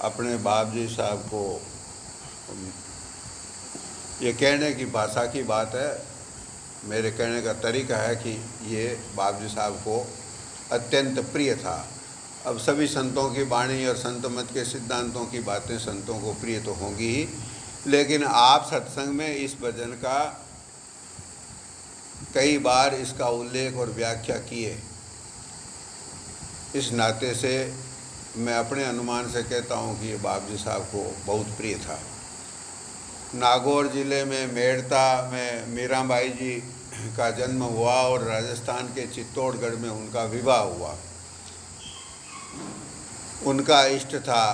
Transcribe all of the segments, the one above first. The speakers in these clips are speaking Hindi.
अपने बाप जी साहब को, ये कहने की भाषा की बात है, मेरे कहने का तरीका है कि ये बाप जी साहब को अत्यंत प्रिय था। अब सभी संतों की वाणी और संत मत के सिद्धांतों की बातें संतों को प्रिय तो होंगी ही, लेकिन आप सत्संग में इस भजन का कई बार इसका उल्लेख और व्याख्या किए। इस नाते से मैं अपने अनुमान से कहता हूँ कि ये बाप जी साहब को बहुत प्रिय था। नागौर ज़िले में मेड़ता में मीराबाई जी का जन्म हुआ और राजस्थान के चित्तौड़गढ़ में उनका विवाह हुआ। उनका इष्ट था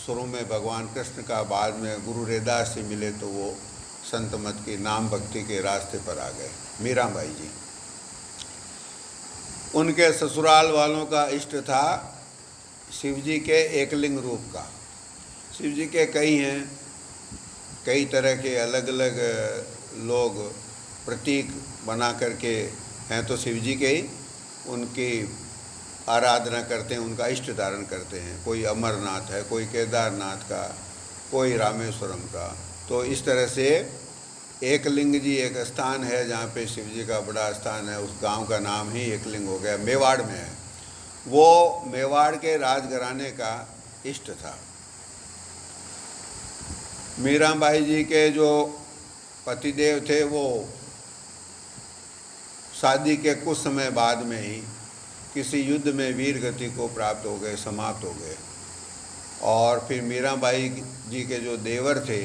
शुरू में भगवान कृष्ण का, बाद में गुरु रैदास से मिले तो वो संत मत की नाम भक्ति के रास्ते पर आ गए। मीराबाई जी, उनके ससुराल वालों का इष्ट था शिव जी के एकलिंग रूप का। शिव जी के कई हैं, कई तरह के अलग अलग लोग प्रतीक बना करके हैं, तो शिव जी के ही उनकी आराधना करते हैं, उनका इष्ट धारण करते हैं। कोई अमरनाथ है, कोई केदारनाथ का, कोई रामेश्वरम का। तो इस तरह से एकलिंग जी एक स्थान है जहाँ पे शिव जी का बड़ा स्थान है। उस गांव का नाम ही एकलिंग हो गया, मेवाड़ में है। वो मेवाड़ के राजघराने का इष्ट था। मीराबाई जी के जो पतिदेव थे वो शादी के कुछ समय बाद में ही किसी युद्ध में वीर गति को प्राप्त हो गए, समाप्त हो गए। और फिर मीराबाई जी के जो देवर थे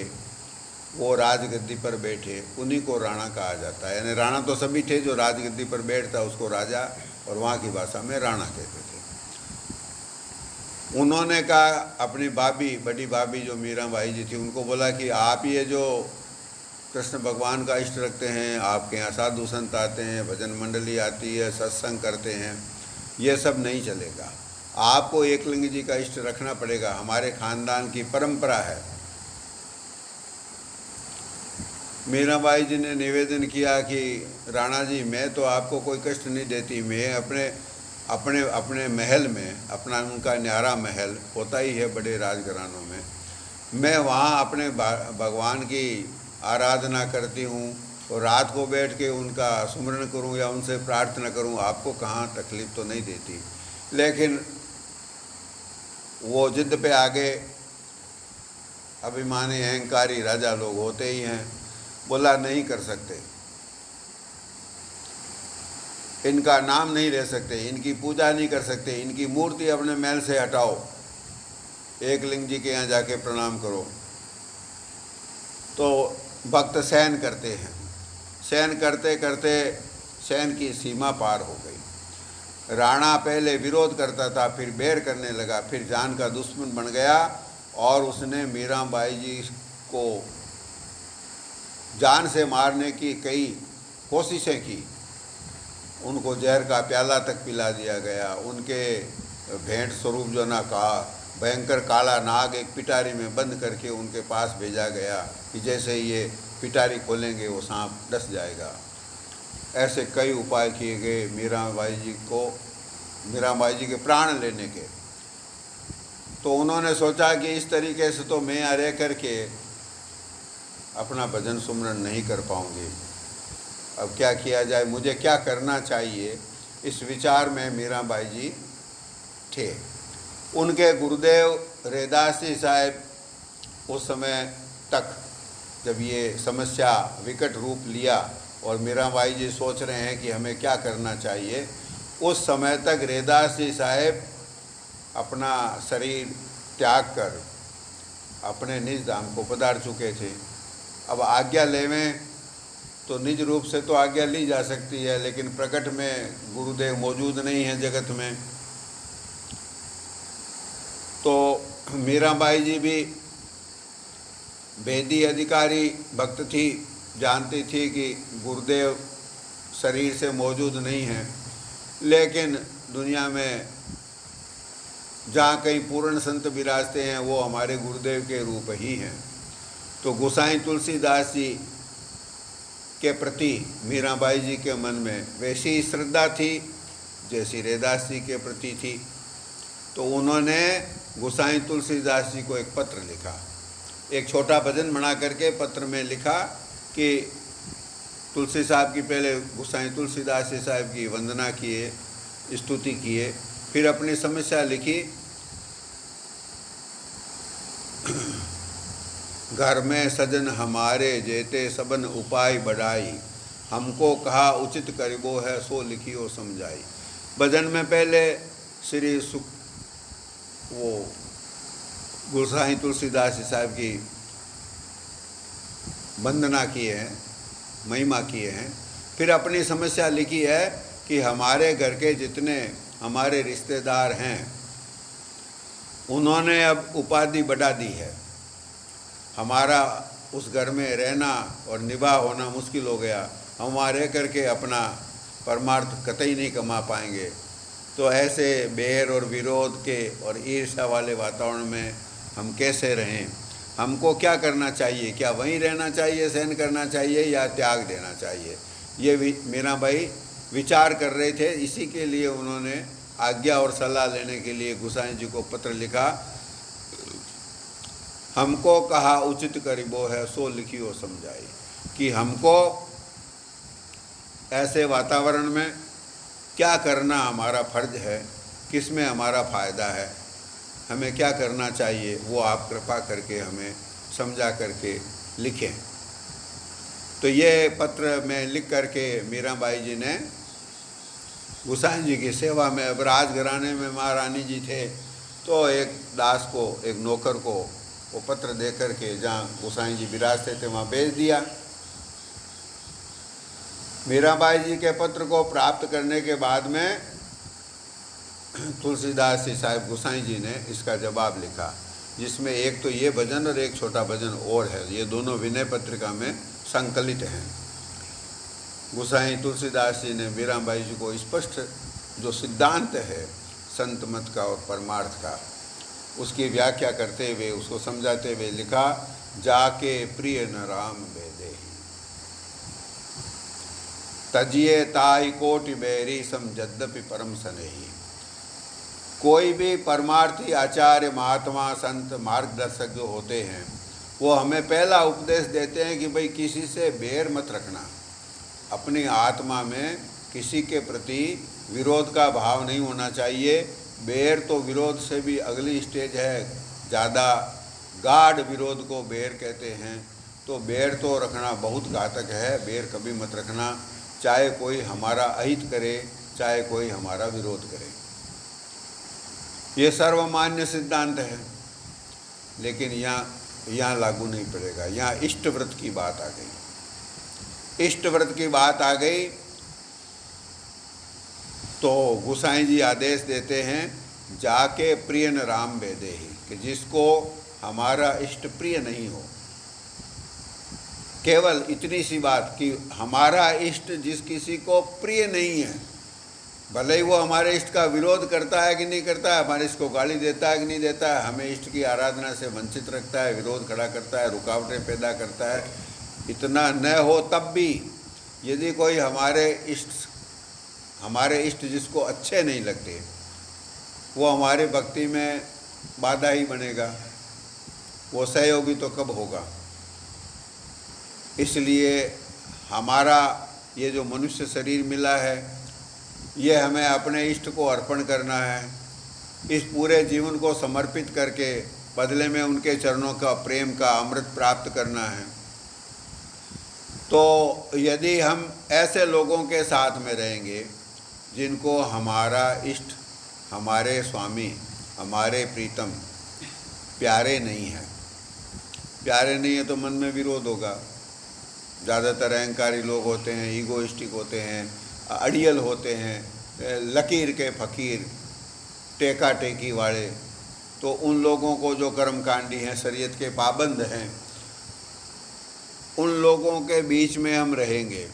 वो राजगद्दी पर बैठे, उन्हीं को राणा कहा जाता है। यानी राणा तो सभी थे, जो राजगद्दी पर बैठता उसको राजा, और वहाँ की भाषा में राणा कहते थे। उन्होंने कहा, अपनी भाभी, बड़ी भाभी जो मीराबाई जी थी, उनको बोला कि आप ये जो कृष्ण भगवान का इष्ट रखते हैं, आपके यहाँ साधु संत आते हैं, भजन मंडली आती है, सत्संग करते हैं, ये सब नहीं चलेगा। आपको एकलिंग जी का इष्ट रखना पड़ेगा, हमारे खानदान की परंपरा है। मीराबाई जी ने निवेदन किया कि राणा जी, मैं तो आपको कोई कष्ट नहीं देती, मैं अपने महल में, अपना उनका न्यारा महल होता ही है बड़े राजघरानों में, मैं वहाँ अपने भगवान की आराधना करती हूँ और रात को बैठ के उनका सुमरण करूँ या उनसे प्रार्थना करूँ, आपको कहाँ तकलीफ़ तो नहीं देती। लेकिन वो जिद पे आगे, अभिमानी अहंकारी राजा लोग होते ही हैं, बोला नहीं कर सकते, इनका नाम नहीं ले सकते, इनकी पूजा नहीं कर सकते, इनकी मूर्ति अपने महल से हटाओ, एकलिंग जी के यहाँ जाके प्रणाम करो। तो भक्त सहन करते हैं, सहन करते करते सहन की सीमा पार हो गई। राणा पहले विरोध करता था, फिर बैर करने लगा, फिर जान का दुश्मन बन गया और उसने मीराबाई जी को जान से मारने की कई कोशिशें की। उनको जहर का प्याला तक पिला दिया गया। उनके भेंट स्वरूप जो ना का भयंकर काला नाग एक पिटारी में बंद करके उनके पास भेजा गया कि जैसे ही ये पिटारी खोलेंगे वो सांप डस जाएगा। ऐसे कई उपाय किए गए मीराबाई जी के प्राण लेने के। तो उन्होंने सोचा कि इस तरीके से तो मैं रह करके अपना भजन सुमरण नहीं कर पाऊंगी, अब क्या किया जाए, मुझे क्या करना चाहिए, इस विचार में मीराबाई जी थे। उनके गुरुदेव रैदास जी साहब उस समय तक, जब ये समस्या विकट रूप लिया और मीराबाई जी सोच रहे हैं कि हमें क्या करना चाहिए, उस समय तक रैदास जी साहब अपना शरीर त्याग कर अपने निज धाम को पधार चुके थे। अब आज्ञा लेवें तो निज रूप से तो आज्ञा ली जा सकती है, लेकिन प्रकट में गुरुदेव मौजूद नहीं हैं जगत में। तो मीराबाई जी भी वेदी अधिकारी भक्त थी, जानती थी कि गुरुदेव शरीर से मौजूद नहीं हैं, लेकिन दुनिया में जहाँ कहीं पूर्ण संत विराजते हैं वो हमारे गुरुदेव के रूप ही हैं। तो गोसाई तुलसीदास जी के प्रति मीराबाई जी के मन में वैसी श्रद्धा थी जैसी रैदास जी के प्रति थी। तो उन्होंने गोसाई तुलसीदास जी को एक पत्र लिखा, एक छोटा भजन बना करके पत्र में लिखा कि तुलसी साहब की पहले गोसाई तुलसीदास जी साहब की वंदना किए, स्तुति किए, फिर अपनी समस्या लिखी। घर में सजन हमारे जेते सबन उपाय बढ़ाई, हमको कहा उचित करिबो है सो लिखियो समझाई। भजन में पहले श्री वो गोसाई तुलसीदास जी साहब की वंदना किए हैं, महिमा किए हैं, फिर अपनी समस्या लिखी है कि हमारे घर के जितने हमारे रिश्तेदार हैं उन्होंने अब उपाधि बढ़ा दी है, हमारा उस घर में रहना और निभा होना मुश्किल हो गया, हम वहाँ रह करके अपना परमार्थ कतई नहीं कमा पाएंगे। तो ऐसे बैर और विरोध के और ईर्ष्या वाले वातावरण में हम कैसे रहें? हमको क्या करना चाहिए? क्या वहीं रहना चाहिए, सहन करना चाहिए, या त्याग देना चाहिए? ये मीरा बाई विचार कर रहे थे। इसी के लिए उन्होंने आज्ञा और सलाह लेने के लिए गोसाई जी को पत्र लिखा। हमको कहा उचित करिबो है सो लिखियो समझाई, कि हमको ऐसे वातावरण में क्या करना हमारा फर्ज है, किस में हमारा फ़ायदा है, हमें क्या करना चाहिए, वो आप कृपा करके हमें समझा करके लिखें। तो ये पत्र में लिख करके मीराबाई जी ने गोसाई जी की सेवा में, अब राजघराने में महारानी जी थे, तो एक दास को, एक नौकर को वो पत्र दे करके जहाँ गोसाई जी विराजते थे वहाँ भेज दिया। मीराबाई जी के पत्र को प्राप्त करने के बाद में तुलसीदास जी साहब गोसाई जी ने इसका जवाब लिखा, जिसमें एक तो ये भजन और एक छोटा भजन और है। ये दोनों विनय पत्रिका में संकलित हैं। गोसाई तुलसीदास जी ने मीराबाई जी को स्पष्ट जो सिद्धांत है संत मत का और परमार्थ का, उसकी व्याख्या करते हुए, उसको समझाते हुए लिखा, जाके प्रिय न राम बेदे तजिए ताई कोटि बैरी सम यद्यपि परम सनेही। कोई भी परमार्थी आचार्य, महात्मा, संत, मार्गदर्शक जो होते हैं वो हमें पहला उपदेश देते हैं कि भाई किसी से बैर मत रखना, अपनी आत्मा में किसी के प्रति विरोध का भाव नहीं होना चाहिए। बैर तो विरोध से भी अगली स्टेज है, ज़्यादा गाढ़ विरोध को बैर कहते हैं। तो बैर तो रखना बहुत घातक है, बैर कभी मत रखना, चाहे कोई हमारा अहित करे, चाहे कोई हमारा विरोध करे। ये सर्वमान्य सिद्धांत है, लेकिन यहाँ लागू नहीं पड़ेगा। यहाँ इष्ट व्रत की बात आ गई। इष्ट व्रत की बात आ गई तो गोसाई जी आदेश देते हैं, जाके प्रिय न राम बेदे ही, कि जिसको हमारा इष्ट प्रिय नहीं हो, केवल इतनी सी बात कि हमारा इष्ट जिस किसी को प्रिय नहीं है, भले ही वो हमारे इष्ट का विरोध करता है कि नहीं करता है, हमारे इष्ट को गाली देता है कि नहीं देता है, हमें इष्ट की आराधना से वंचित रखता है, विरोध खड़ा करता है, रुकावटें पैदा करता है, इतना न हो तब भी यदि कोई हमारे इष्ट जिसको अच्छे नहीं लगते, वो हमारे भक्ति में बाधा ही बनेगा, वो सहयोगी तो कब होगा। इसलिए हमारा ये जो मनुष्य शरीर मिला है, ये हमें अपने इष्ट को अर्पण करना है, इस पूरे जीवन को समर्पित करके बदले में उनके चरणों का प्रेम का अमृत प्राप्त करना है। तो यदि हम ऐसे लोगों के साथ में रहेंगे जिनको हमारा इष्ट, हमारे स्वामी, हमारे प्रीतम प्यारे नहीं हैं, प्यारे नहीं है तो मन में विरोध होगा। ज़्यादातर अहंकारी लोग होते हैं, ईगोइस्टिक होते हैं, अड़ियल होते हैं, लकीर के फ़कीर, टेका टेकी वाले। तो उन लोगों को जो कर्मकांडी हैं, शरीयत के पाबंद हैं, उन लोगों के बीच में हम रहेंगे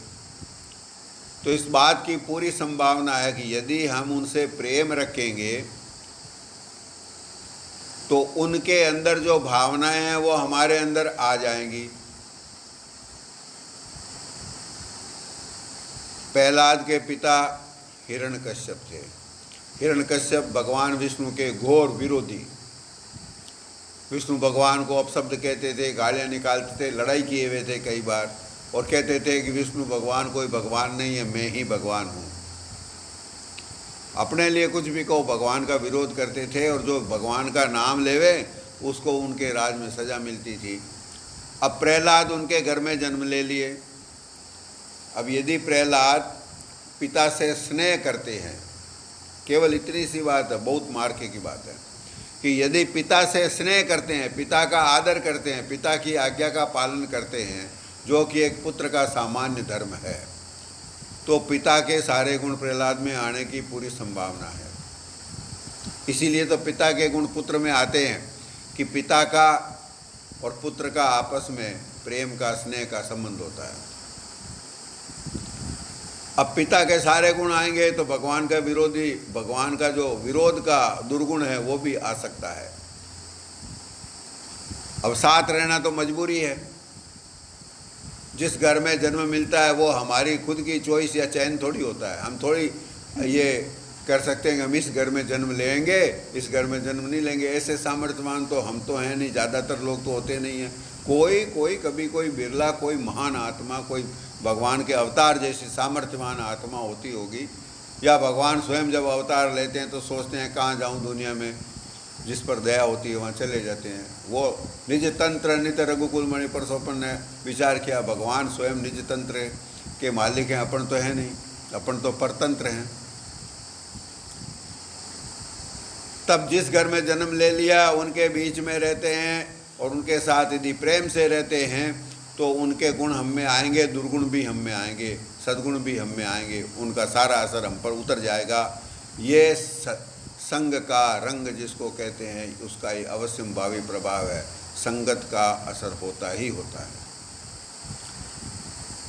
तो इस बात की पूरी संभावना है कि यदि हम उनसे प्रेम रखेंगे तो उनके अंदर जो भावनाएं हैं वो हमारे अंदर आ जाएंगी। प्रहलाद के पिता हिरण्यकश्यप थे, हिरण्यकश्यप भगवान विष्णु के घोर विरोधी, विष्णु भगवान को अपशब्द कहते थे, गालियाँ निकालते थे, लड़ाई किए हुए थे कई बार, और कहते थे कि विष्णु भगवान कोई भगवान नहीं है, मैं ही भगवान हूँ। अपने लिए कुछ भी कहो, भगवान का विरोध करते थे, और जो भगवान का नाम लेवे उसको उनके राज में सज़ा मिलती थी। अब प्रहलाद उनके घर में जन्म ले लिए। अब यदि प्रहलाद पिता से स्नेह करते हैं, केवल इतनी सी बात है, बहुत मार्के की बात है, कि यदि पिता से स्नेह करते हैं, पिता का आदर करते हैं, पिता की आज्ञा का पालन करते हैं, जो कि एक पुत्र का सामान्य धर्म है, तो पिता के सारे गुण प्रहलाद में आने की पूरी संभावना है। इसीलिए तो पिता के गुण पुत्र में आते हैं कि पिता का और पुत्र का आपस में प्रेम का, स्नेह का संबंध होता है। अब पिता के सारे गुण आएंगे तो भगवान का विरोधी, भगवान का जो विरोध का दुर्गुण है वो भी आ सकता है। अब साथ रहना तो मजबूरी है। जिस घर में जन्म मिलता है वो हमारी खुद की चॉइस या चयन थोड़ी होता है। हम थोड़ी ये कर सकते हैं कि हम इस घर में जन्म लेंगे, इस घर में जन्म नहीं लेंगे। ऐसे सामर्थ्यवान तो हम तो हैं नहीं, ज़्यादातर लोग तो होते नहीं हैं। कोई कभी कोई बिरला, कोई महान आत्मा, कोई भगवान के अवतार जैसी सामर्थ्यवान आत्मा होती होगी, या भगवान स्वयं जब अवतार लेते हैं तो सोचते हैं कहाँ जाऊँ दुनिया में, जिस पर दया होती है वहाँ चले जाते हैं। वो निज तंत्र नित रघुकुल मणि पर सोपन ने विचार किया, भगवान स्वयं निज तंत्र के मालिक हैं, अपन तो है नहीं, अपन तो परतंत्र हैं। तब जिस घर में जन्म ले लिया उनके बीच में रहते हैं और उनके साथ यदि प्रेम से रहते हैं तो उनके गुण हम में आएंगे, दुर्गुण भी हम में आएंगे, सद्गुण भी हम में आएंगे, उनका सारा असर हम पर उतर जाएगा। ये संग का रंग जिसको कहते हैं उसका ये अवश्यम भावी प्रभाव है। संगत का असर होता ही होता है।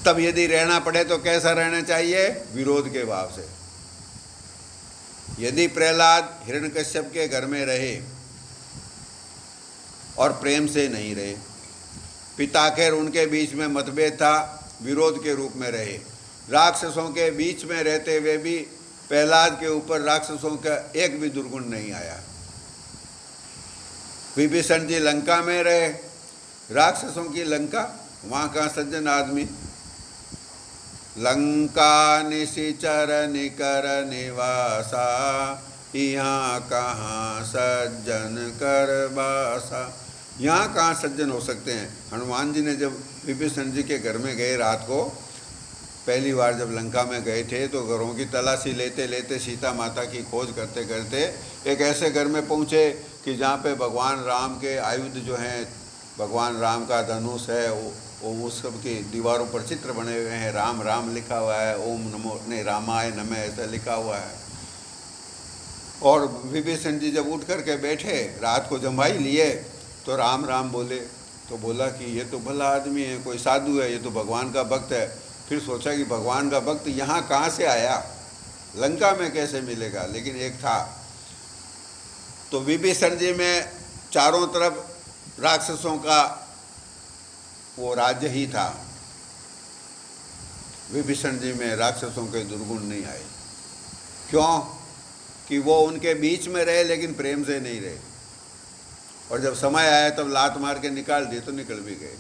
तब यदि रहना पड़े तो कैसा रहना चाहिए? विरोध के भाव से। यदि प्रहलाद हिरण्यकश्यप के घर में रहे और प्रेम से नहीं रहे, पिता खैर उनके बीच में मतभेद था, विरोध के रूप में रहे, राक्षसों के बीच में रहते हुए भी प्रहलाद के ऊपर राक्षसों का एक भी दुर्गुण नहीं आया। विभीषण जी लंका में रहे, राक्षसों की लंका, वहाँ का सज्जन आदमी। लंका निशिचर निकर निवासा, यहाँ कहाँ सज्जन कर बासा। यहाँ कहाँ सज्जन हो सकते हैं? हनुमान जी ने जब विभीषण जी के घर में गए रात को, पहली बार जब लंका में गए थे, तो घरों की तलाशी लेते लेते सीता माता की खोज करते करते एक ऐसे घर में पहुँचे कि जहाँ पे भगवान राम के आयुध जो हैं, भगवान राम का धनुष है, वो उस सब की दीवारों पर चित्र बने हुए हैं, राम राम लिखा हुआ है, ओम नमो ने रामाय नमः ऐसा लिखा हुआ है। और विभीषण जी जब उठ करके बैठे, रात को जमाई लिए, तो राम राम बोले, तो बोला कि ये तो भला आदमी है, कोई साधु है, ये तो भगवान का भक्त है। फिर सोचा कि भगवान का भक्त यहाँ कहाँ से आया, लंका में कैसे मिलेगा? लेकिन एक था। तो विभीषण जी में चारों तरफ राक्षसों का वो राज्य ही था, विभीषण जी में राक्षसों के दुर्गुण नहीं आए। क्यों? कि वो उनके बीच में रहे लेकिन प्रेम से नहीं रहे, और जब समय आया तब लात मार के निकाल दिए तो निकल भी गए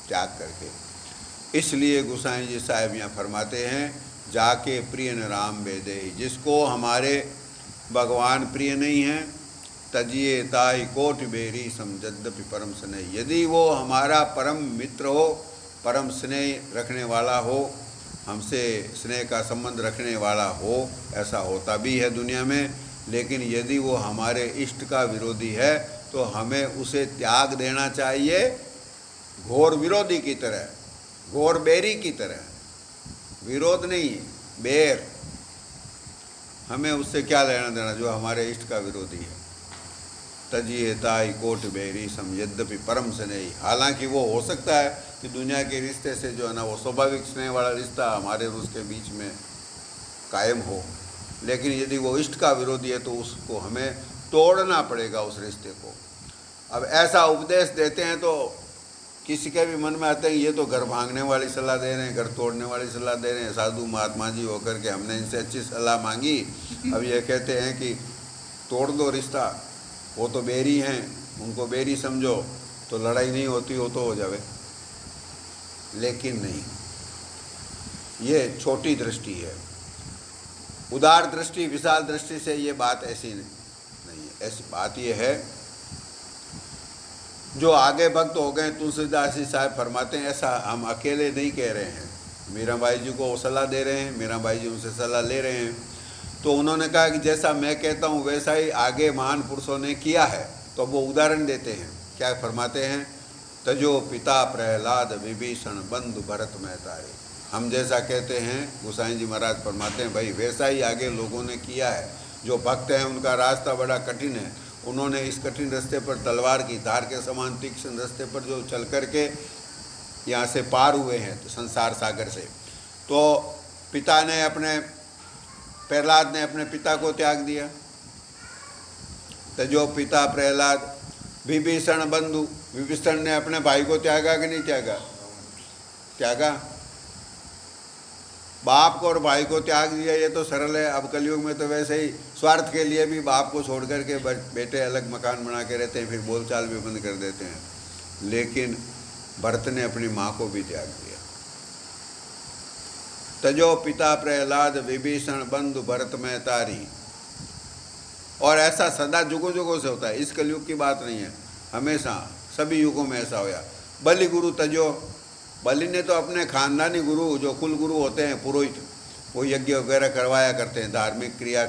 त्याग करके। इसलिए गोसाई जी साहब यहाँ फरमाते हैं, जाके प्रिय न राम बेदे, जिसको हमारे भगवान प्रिय नहीं हैं, तजिए ताई कोटि बेरी समझद्यपि परम स्नेह। यदि वो हमारा परम मित्र हो, परम स्नेह रखने वाला हो, हमसे स्नेह का संबंध रखने वाला हो, ऐसा होता भी है दुनिया में, लेकिन यदि वो हमारे इष्ट का विरोधी है तो हमें उसे त्याग देना चाहिए, घोर विरोधी की तरह, घोर बैरी की तरह। विरोध नहीं, बैर। हमें उससे क्या लेना देना जो हमारे इष्ट का विरोधी है। तजिए ताई कोट बेरी सम यद्यपि परम स्नेही। हालांकि वो हो सकता है कि दुनिया के रिश्ते से जो है ना, वो स्वाभाविक स्नेह वाला रिश्ता हमारे और उसके बीच में कायम हो, लेकिन यदि वो इष्ट का विरोधी है तो उसको हमें तोड़ना पड़ेगा, उस रिश्ते को। अब ऐसा उपदेश देते हैं तो किसी के भी मन में आते हैं ये तो घर भांगने वाली सलाह दे रहे हैं, घर तोड़ने वाली सलाह दे रहे हैं, साधु महात्मा जी होकर के हमने इनसे अच्छी सलाह मांगी, अब ये कहते हैं कि तोड़ दो रिश्ता, वो तो बेरी हैं, उनको बेरी समझो, तो लड़ाई नहीं होती हो तो हो जावे। लेकिन नहीं, ये छोटी दृष्टि है। उदार दृष्टि, विशाल दृष्टि से ये बात ऐसी नहीं है। ऐसी बात ये है, जो आगे भक्त हो गए, तुलसीदास जी साहब फरमाते हैं, ऐसा हम अकेले नहीं कह रहे हैं, मीराबाई जी को वो सलाह दे रहे हैं, मीराबाई जी उनसे सलाह ले रहे हैं। तो उन्होंने कहा कि जैसा मैं कहता हूँ वैसा ही आगे महान पुरुषों ने किया है। तो वो उदाहरण देते हैं, क्या फरमाते हैं, तजो पिता प्रहलाद विभीषण बंधु भरत महतारे। हम जैसा कहते हैं, गोसाई जी महाराज फरमाते हैं, भाई वैसा ही आगे लोगों ने किया है। जो भक्त हैं उनका रास्ता बड़ा कठिन है, उन्होंने इस कठिन रास्ते पर तलवार की धार के समान तीक्ष्ण रास्ते पर जो चल करके यहाँ से पार हुए हैं, तो संसार सागर से। तो पिता ने अपने, प्रहलाद ने अपने पिता को त्याग दिया, तो जो पिता प्रहलाद, विभीषण बंधु, विभीषण ने अपने भाई को त्यागा कि नहीं त्यागा? त्यागा। बाप को और भाई को त्याग दिया, ये तो सरल है। अब कलयुग में तो वैसे ही स्वार्थ के लिए भी बाप को छोड़ करके बेटे अलग मकान बना के रहते हैं, फिर बोलचाल भी बंद कर देते हैं। लेकिन भरत ने अपनी माँ को भी त्याग दिया। तजो पिता प्रहलाद विभीषण बंधु भरत में तारी। और ऐसा सदा जुगों जुगों से होता है, इस कलयुग की बात नहीं है, हमेशा सभी युगों में ऐसा होया। बलि गुरु तजो, बलि ने तो अपने खानदानी गुरु, जो कुल गुरु होते हैं पुरोहित, वो यज्ञ वगैरह करवाया करते हैं, धार्मिक क्रिया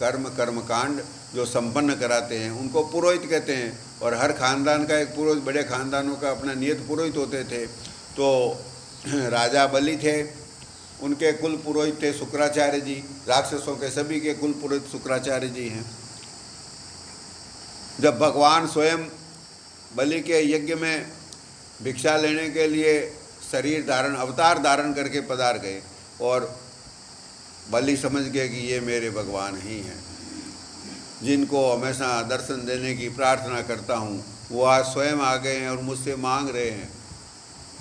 कर्मकांड जो संपन्न कराते हैं उनको पुरोहित कहते हैं। और हर खानदान का एक पुरोहित, बड़े खानदानों का अपना नियत पुरोहित होते थे। तो राजा बलि थे, उनके कुल पुरोहित थे शुक्राचार्य जी। राक्षसों के सभी के कुल पुरोहित शुक्राचार्य जी हैं। जब भगवान स्वयं बलि के यज्ञ में भिक्षा लेने के लिए शरीर धारण, अवतार धारण करके पधार गए, और बलि समझ गए कि ये मेरे भगवान ही हैं, जिनको हमेशा दर्शन देने की प्रार्थना करता हूँ, वो आज स्वयं आ गए हैं और मुझसे मांग रहे हैं।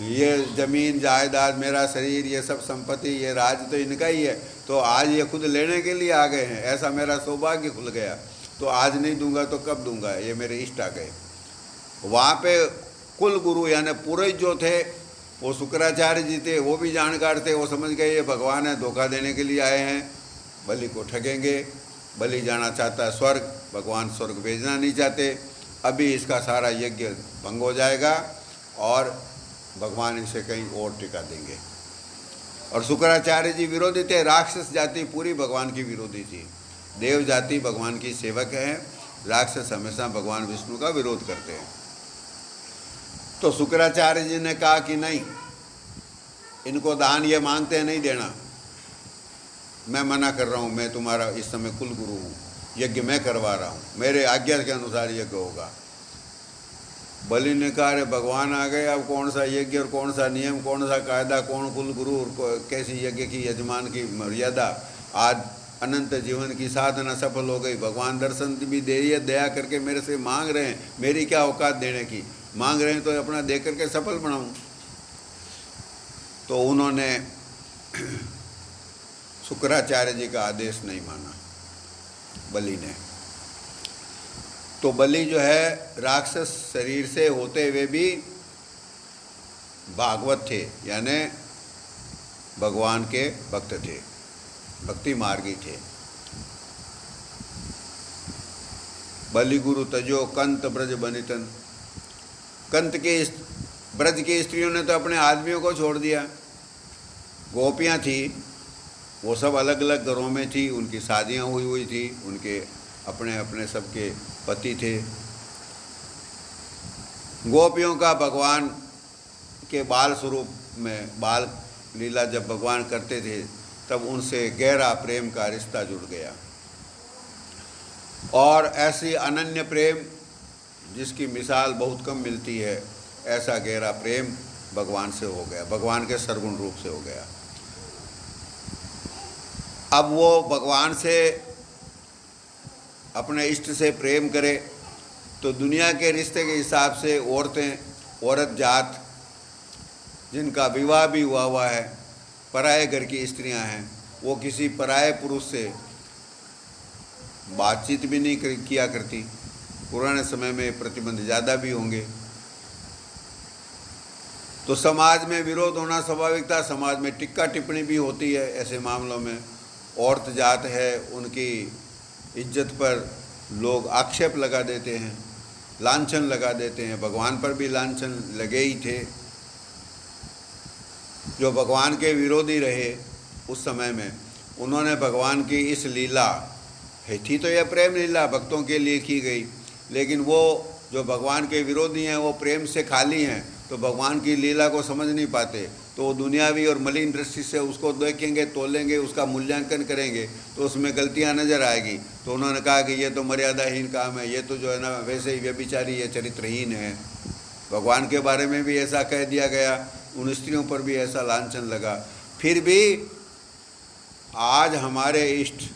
ये ज़मीन जायदाद, मेरा शरीर, ये सब संपत्ति, ये राज तो इनका ही है, तो आज ये खुद लेने के लिए आ गए हैं। ऐसा मेरा सौभाग्य खुल गया, तो आज नहीं दूंगा तो कब दूंगा, ये मेरे इष्ट आ गए। वहाँ पे कुल गुरु यानी पुरोहित जो थे, वो शुक्राचार्य जी थे, वो भी जानकार थे। वो समझ गए ये भगवान है, धोखा देने के लिए आए हैं, बलि को ठगेंगे। बलि जाना चाहता है स्वर्ग, भगवान स्वर्ग भेजना नहीं चाहते। अभी इसका सारा यज्ञ भंग हो जाएगा और भगवान इसे कहीं और टिका देंगे। और शुक्राचार्य जी विरोधी थे, राक्षस जाति पूरी भगवान की विरोधी थी। देव जाति भगवान की सेवक है, राक्षस हमेशा भगवान विष्णु का विरोध करते हैं। तो शुक्राचार्य जी ने कहा कि नहीं, इनको दान ये मांगते हैं, नहीं देना, मैं मना कर रहा हूँ, मैं तुम्हारा इस समय कुल गुरु हूँ, यज्ञ मैं करवा रहा हूँ, मेरे आज्ञा के अनुसार यज्ञ होगा। बलि ने कहा, अरे भगवान आ गए, अब कौन सा यज्ञ और कौन सा नियम, कौन सा कायदा, कौन कुल गुरु और कैसी यज्ञ की यजमान की मर्यादा। आज अनंत जीवन की साधना सफल हो गई, भगवान दर्शन भी दे रही है, दया करके मेरे से मांग रहे हैं, मेरी क्या औकात देने की, मांग रहे हैं तो अपना दे करके सफल बनाऊं। तो उन्होंने शुक्राचार्य जी का आदेश नहीं माना बलि ने। तो बलि जो है राक्षस शरीर से होते हुए भी भागवत थे, यानी भगवान के भक्त थे, भक्ति मार्गी थे। बलि गुरु तजो कंत ब्रज बनितन। कंत के ब्रज की स्त्रियों ने तो अपने आदमियों को छोड़ दिया। गोपियाँ थी, वो सब अलग अलग घरों में थी, उनकी शादियाँ हुई थी, उनके अपने अपने सबके पति थे। गोपियों का भगवान के बाल स्वरूप में, बाल लीला जब भगवान करते थे, तब उनसे गहरा प्रेम का रिश्ता जुड़ गया। और ऐसी अनन्य प्रेम जिसकी मिसाल बहुत कम मिलती है, ऐसा गहरा प्रेम भगवान से हो गया, भगवान के सरगुण रूप से हो गया। अब वो भगवान से, अपने इष्ट से प्रेम करे, तो दुनिया के रिश्ते के हिसाब से औरतें औरत जात जिनका विवाह भी हुआ है, पराये घर की स्त्रियां हैं, वो किसी पराये पुरुष से बातचीत भी नहीं किया करती। पुराने समय में प्रतिबंध ज़्यादा भी होंगे। तो समाज में विरोध होना स्वाभाविक था। समाज में टिक्का टिप्पणी भी होती है ऐसे मामलों में। औरत जात है, उनकी इज्जत पर लोग आक्षेप लगा देते हैं, लांछन लगा देते हैं। भगवान पर भी लांछन लगे ही थे। जो भगवान के विरोधी रहे उस समय में, उन्होंने भगवान की इस लीला थी तो यह प्रेम लीला भक्तों के लिए की गई, लेकिन वो जो भगवान के विरोधी हैं वो प्रेम से खाली हैं, तो भगवान की लीला को समझ नहीं पाते। तो वो दुनियावी और मलिन दृष्टि से उसको देखेंगे, तोलेंगे, उसका मूल्यांकन करेंगे तो उसमें गलतियां नज़र आएगी। तो उन्होंने कहा कि ये तो मर्यादाहीन काम है, ये तो जो है ना वैसे ही व्यभिचारी, ये चरित्रहीन है। भगवान के बारे में भी ऐसा कह दिया गया, उन स्त्रियों पर भी ऐसा लांछन लगा। फिर भी आज हमारे इष्ट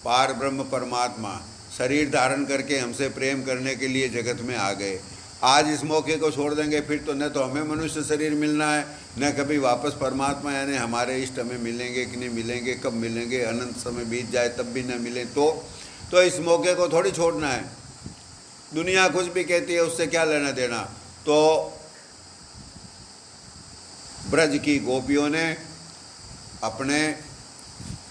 पार ब्रह्म परमात्मा शरीर धारण करके हमसे प्रेम करने के लिए जगत में आ गए। आज इस मौके को छोड़ देंगे फिर तो न तो हमें मनुष्य शरीर मिलना है, न कभी वापस परमात्मा यानी हमारे इष्ट हमें मिलेंगे कि नहीं मिलेंगे, कब मिलेंगे, अनंत समय बीत जाए तब भी न मिले तो इस मौके को थोड़ी छोड़ना है। दुनिया कुछ भी कहती है, उससे क्या लेना देना। तो ब्रज की गोपियों ने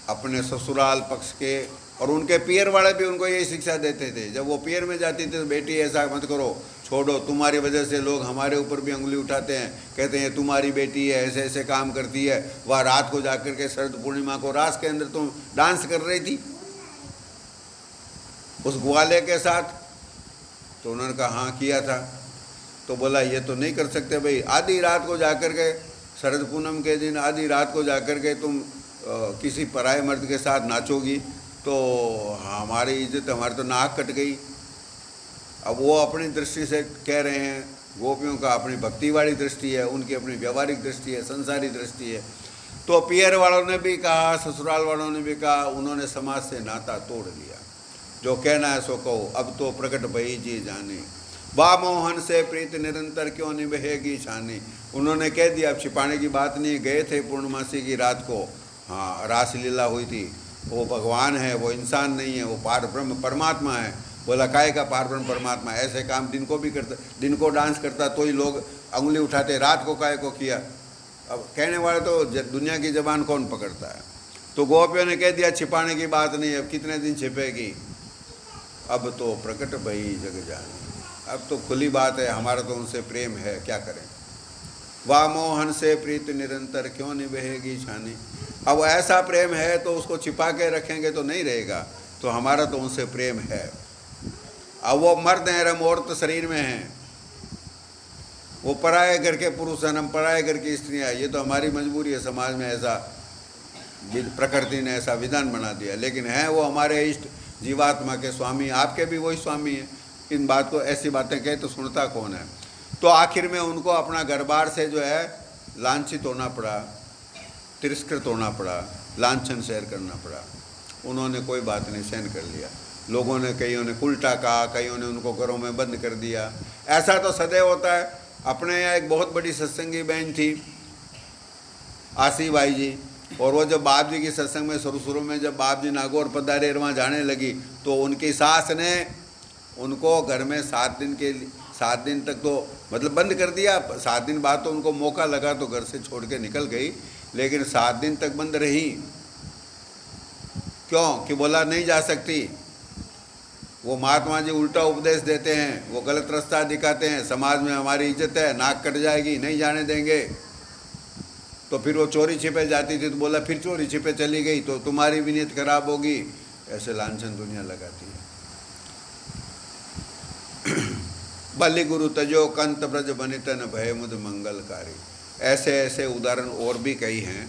अपने ससुराल पक्ष के और उनके पियर वाले भी उनको यही शिक्षा देते थे। जब वो पियर में जाती थी तो बेटी ऐसा मत करो, छोड़ो, तुम्हारी वजह से लोग हमारे ऊपर भी उंगली उठाते हैं, कहते हैं तुम्हारी बेटी है, ऐसे ऐसे काम करती है। वह रात को जाकर के शरद पूर्णिमा को रास के अंदर तुम डांस कर रही थी उस ग्वाले के साथ। तो उन्होंने कहा हाँ किया था। तो बोला ये तो नहीं कर सकते भाई, आधी रात को जाकर के, शरद पूनम के दिन आधी रात को जाकर के तुम किसी पराये मर्द के साथ नाचोगी तो हमारी इज्जत, हमारी तो नाक कट गई। अब वो अपनी दृष्टि से कह रहे हैं, गोपियों का अपनी भक्ति वाली दृष्टि है, उनकी अपनी व्यवहारिक दृष्टि है, संसारी दृष्टि है। तो पियर वालों ने भी कहा, ससुराल वालों ने भी कहा, उन्होंने समाज से नाता तोड़ लिया। जो कहना है सो कहो, अब तो प्रकट भई जी जाने, बा मोहन से प्रीत निरंतर क्यों निभेगी छानी। उन्होंने कह दिया, अब छिपाने की बात नहीं। गए थे पूर्णमासी की रात को, हाँ रासलीला हुई थी। वो भगवान है, वो इंसान नहीं है, वो पार ब्रह्म परमात्मा है। बोला काय का पार ब्रह्म परमात्मा, ऐसे काम दिन को भी करता, दिन को डांस करता तो ही लोग उंगली उठाते, रात को काय को किया। अब कहने वाले तो दुनिया की ज़बान कौन पकड़ता है। तो गोपियों ने कह दिया छिपाने की बात नहीं, अब कितने दिन छिपेगी, अब तो प्रकट भई जग जानी, अब तो खुली बात है, हमारा तो उनसे प्रेम है, क्या करें। वाह मोहन से प्रीत निरंतर क्यों निभेगी छानी। अब ऐसा प्रेम है तो उसको छिपा के रखेंगे तो नहीं रहेगा। तो हमारा तो उनसे प्रेम है। अब वो मर्द हैं, हम औरत शरीर में हैं, वो पराये घर के पुरुष हैं, हम पराये घर की स्त्रियाँ। ये तो हमारी मजबूरी है, समाज में ऐसा प्रकृति ने ऐसा विधान बना दिया। लेकिन हैं वो हमारे इष्ट जीवात्मा के स्वामी, आपके भी वही स्वामी हैं। इन बात को, ऐसी बातें कहे तो सुनता कौन है। तो आखिर में उनको अपना घर बार से जो है लांछित होना पड़ा, तिरस्कृत होना पड़ा, लांछन सहन करना पड़ा। उन्होंने कोई बात नहीं, सहन कर लिया। लोगों ने, कईयों ने उल्टा कहा, कईयों ने उनको घरों में बंद कर दिया। ऐसा तो सदैव होता है। अपने यहाँ एक बहुत बड़ी सत्संगी बहन थी, आसी बाई जी, और वो जब बाप जी की सत्संग में शुरू में जब बाप जी नागौर पधारे वहाँ जाने लगी तो उनकी सास ने उनको घर में 7 दिन तक तो मतलब बंद कर दिया। 7 दिन बाद तो उनको मौका लगा तो घर से छोड़ के निकल गई, लेकिन 7 दिन तक बंद रही। क्यों? कि बोला नहीं जा सकती। वो महात्मा जी उल्टा उपदेश देते हैं, वो गलत रास्ता दिखाते हैं, समाज में हमारी इज्जत है, नाक कट जाएगी, नहीं जाने देंगे। तो फिर वो चोरी छिपे जाती थी तो बोला फिर चोरी छिपे चली गई तो तुम्हारी भी नीयत खराब होगी। ऐसे लांछन दुनिया लगाती है। बलि गुरु तजो कंत ब्रज बनितन भय मुद मंगलकारी। ऐसे ऐसे उदाहरण और भी कई हैं।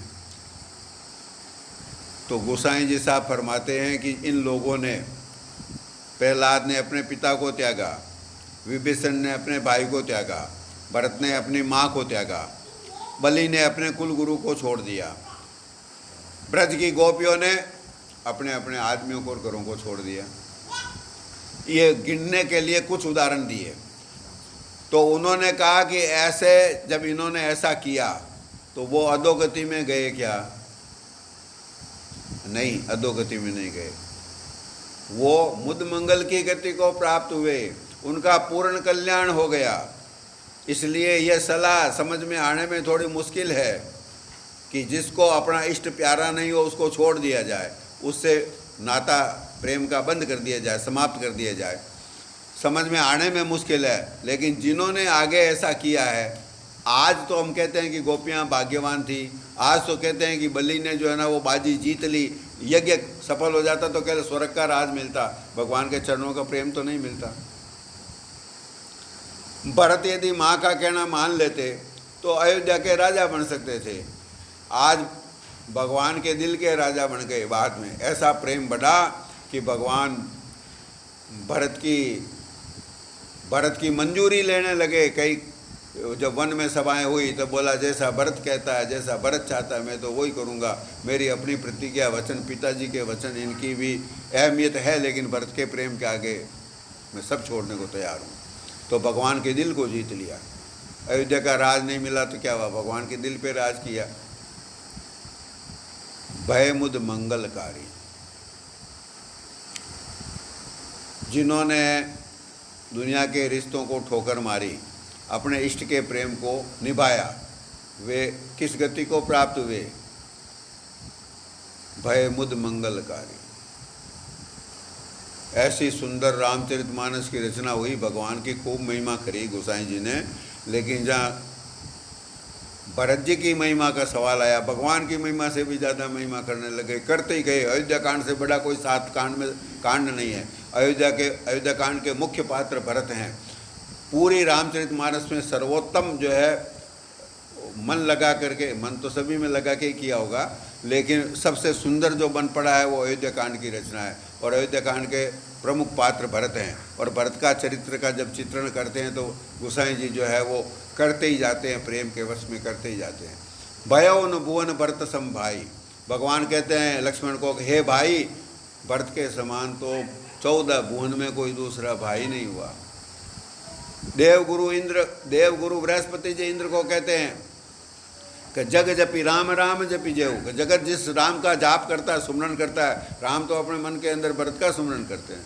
तो गोसाई जी साहब फरमाते हैं कि इन लोगों ने, प्रहलाद ने अपने पिता को त्यागा, विभीषण ने अपने भाई को त्यागा, भरत ने अपनी माँ को त्यागा, बलि ने अपने कुल गुरु को छोड़ दिया, ब्रज की गोपियों ने अपने अपने आदमियों को और घरों को छोड़ दिया। ये गिनने के लिए कुछ उदाहरण दिए। तो उन्होंने कहा कि ऐसे जब इन्होंने ऐसा किया तो वो अधोगति में गए क्या? नहीं, अधोगति में नहीं गए। वो मुद मंगल की गति को प्राप्त हुए, उनका पूर्ण कल्याण हो गया। इसलिए यह सलाह समझ में आने में थोड़ी मुश्किल है कि जिसको अपना इष्ट प्यारा नहीं हो उसको छोड़ दिया जाए, उससे नाता प्रेम का बंद कर दिया जाए, समाप्त कर दिया जाए। समझ में आने में मुश्किल है, लेकिन जिन्होंने आगे ऐसा किया है, आज तो हम कहते हैं कि गोपियाँ भाग्यवान थी, आज तो कहते हैं कि बलि ने जो है ना वो बाजी जीत ली, यज्ञ सफल हो जाता तो कहते स्वर्ग का राज मिलता, भगवान के चरणों का प्रेम तो नहीं मिलता। भरत यदि माँ का कहना मान लेते तो अयोध्या के राजा बन सकते थे। आज भगवान के दिल के राजा बन गए। बाद में ऐसा प्रेम बढ़ा कि भगवान भरत की मंजूरी लेने लगे। कई जब वन में सभाएं हुई तो बोला जैसा भरत कहता है, जैसा भरत चाहता है मैं तो वही करूँगा। मेरी अपनी प्रतिज्ञा, वचन, पिताजी के वचन, इनकी भी अहमियत है, लेकिन भरत के प्रेम के आगे मैं सब छोड़ने को तैयार हूँ। तो भगवान के दिल को जीत लिया। अयोध्या का राज नहीं मिला तो क्या हुआ, भगवान के दिल पे राज किया। भय मुद मंगलकारी, जिन्होंने दुनिया के रिश्तों को ठोकर मारी, अपने इष्ट के प्रेम को निभाया, वे किस गति को प्राप्त हुए? भय मुद मंगलकारी। ऐसी सुंदर रामचरितमानस की रचना हुई, भगवान की खूब महिमा करी गोसाई जी ने। लेकिन जहाँ भरत जी की महिमा का सवाल आया, भगवान की महिमा से भी ज़्यादा महिमा करने लगे, करते ही गए। अयोध्या कांड से बड़ा कोई 7 कांड में कांड नहीं है। अयोध्या कांड के मुख्य पात्र भरत हैं। पूरी रामचरितमानस में सर्वोत्तम जो है, मन लगा करके, मन तो सभी में लगा के ही किया होगा, लेकिन सबसे सुंदर जो बन पड़ा है वो अयोध्या कांड की रचना है। और अयोध्या कांड के प्रमुख पात्र भरत हैं। और भरत का चरित्र का जब चित्रण करते हैं तो गोसाई जी जो है वो करते ही जाते हैं, प्रेम के वश में करते ही जाते हैं। भयो न भुवन भरत सम भाई, भगवान कहते हैं लक्ष्मण को, हे भाई, भरत के समान तो 14 भुवन में कोई दूसरा भाई नहीं हुआ। देवगुरु बृहस्पति जी इंद्र को कहते हैं कि जग जपी राम राम जपी जेऊ, जगत जिस राम का जाप करता है, सुमरन करता है, राम तो अपने मन के अंदर भरत का सुमरन करते हैं।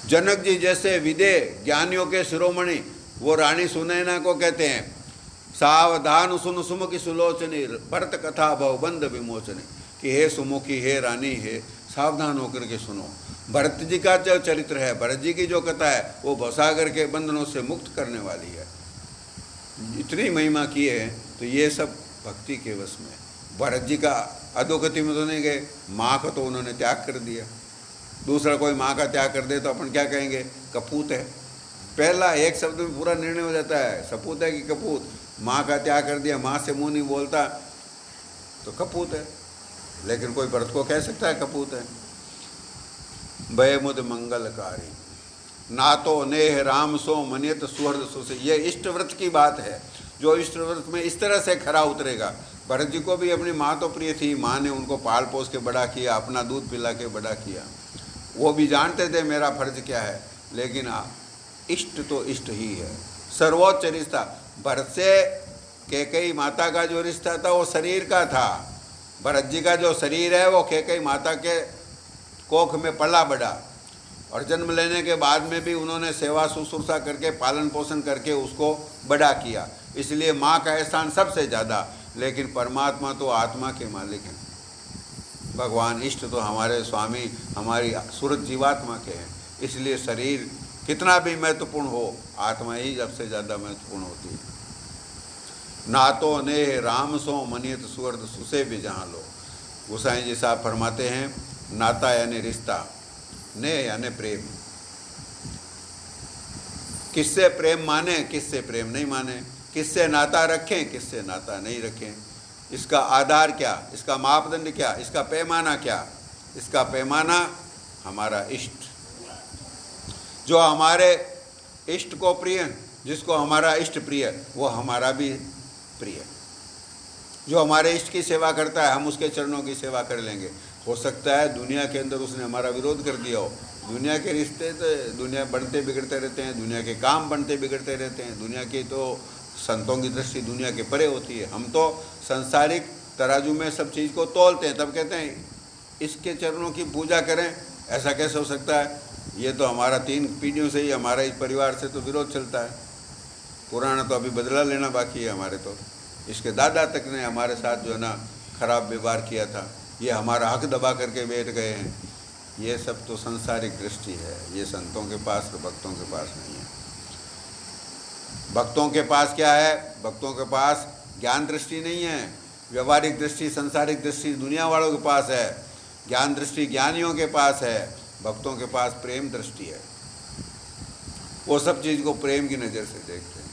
जनक जी जैसे विदे ज्ञानियों के शिरोमणि वो रानी सुनैना को कहते हैं, सावधान सुन सुमुखी सुलोचनी भरत कथा भवबंध विमोचनी, कि हे सुमुखी, हे रानी, हे सावधान होकर के सुनो। भरत जी का जो चरित्र है, भरत जी की जो कथा है, वो भवसागर के बंधनों से मुक्त करने वाली है। इतनी महिमा की है, तो ये सब भक्ति के वश में। भरत जी का अधोगति में तो नहीं गए, माँ को तो उन्होंने त्याग कर दिया। दूसरा कोई माँ का त्याग कर दे तो अपन क्या कहेंगे? कपूत है। पहला एक शब्द में पूरा निर्णय हो जाता है, सपूत है कि कपूत। माँ का त्याग कर दिया, माँ से मुँह नहीं बोलता तो कपूत है। लेकिन कोई भरत को कह सकता है कपूत है? भय मुद मंगलकारी, ना तो नेह राम सो मनियत सुहृद सुसे। ये इष्ट व्रत की बात है। जो इष्ट व्रत में इस तरह से खरा उतरेगा। भरत जी को भी अपनी माँ तो प्रिय थी, माँ ने उनको पाल पोस के बड़ा किया, अपना दूध पिला के बड़ा किया। वो भी जानते थे मेरा फर्ज क्या है, लेकिन इष्ट तो इष्ट ही है, सर्वोच्च रिश्ता। भरत से कैकेयी माता का जो रिश्ता था वो शरीर का था। भरत जी का जो शरीर है वो कैकेयी माता के कोख में पला बढ़ा, और जन्म लेने के बाद में भी उन्होंने सेवा शुश्रूषा करके, पालन पोषण करके उसको बड़ा किया। इसलिए माँ का एहसान सबसे ज़्यादा। लेकिन परमात्मा तो आत्मा के मालिक हैं। भगवान इष्ट तो हमारे स्वामी, हमारी सूरत जीवात्मा के हैं। इसलिए शरीर कितना भी महत्वपूर्ण हो, आत्मा ही सबसे ज़्यादा महत्वपूर्ण होती है। ना तो नेह राम सो मनियत सुवर्द सुसे भी जहाँ लो। गोसाई जी साहब फरमाते हैं, नाता यानी रिश्ता, नेह यानी प्रेम। किससे प्रेम माने, किससे प्रेम नहीं माने, किससे नाता रखें, किससे नाता नहीं रखें, इसका आधार क्या, इसका मापदंड क्या, इसका पैमाना क्या? इसका पैमाना हमारा इष्ट। जो हमारे इष्ट को प्रिय, जिसको हमारा इष्ट प्रिय, वो हमारा भी प्रिय। जो हमारे इष्ट की सेवा करता है, हम उसके चरणों की सेवा कर लेंगे। हो सकता है दुनिया के अंदर उसने हमारा विरोध कर दिया हो, दुनिया के रिश्ते तो दुनिया बनते बिगड़ते रहते हैं, दुनिया के काम बनते बिगड़ते रहते हैं, दुनिया की तो संतों की दृष्टि दुनिया के परे होती है। हम तो संसारिक तराजू में सब चीज़ को तोलते हैं, तब कहते हैं इसके चरणों की पूजा करें। ऐसा कैसे हो सकता है? ये तो हमारा 3 पीढ़ियों से ही, हमारा इस परिवार से तो विरोध चलता है। पुराना तो अभी बदला लेना बाकी है हमारे। तो इसके दादा तक ने हमारे साथ जो है ना खराब व्यवहार किया था, ये हमारा हक दबा करके बैठ गए हैं। ये सब तो संसारिक दृष्टि है, ये संतों के पास तो भक्तों के पास नहीं है। भक्तों के पास क्या है? भक्तों के पास ज्ञान दृष्टि नहीं है, व्यवहारिक दृष्टि, संसारिक दृष्टि दुनिया वालों के पास है। ज्ञान दृष्टि ज्ञानियों के पास है, भक्तों के पास प्रेम दृष्टि है। वो सब चीज़ को प्रेम की नज़र से देखते हैं।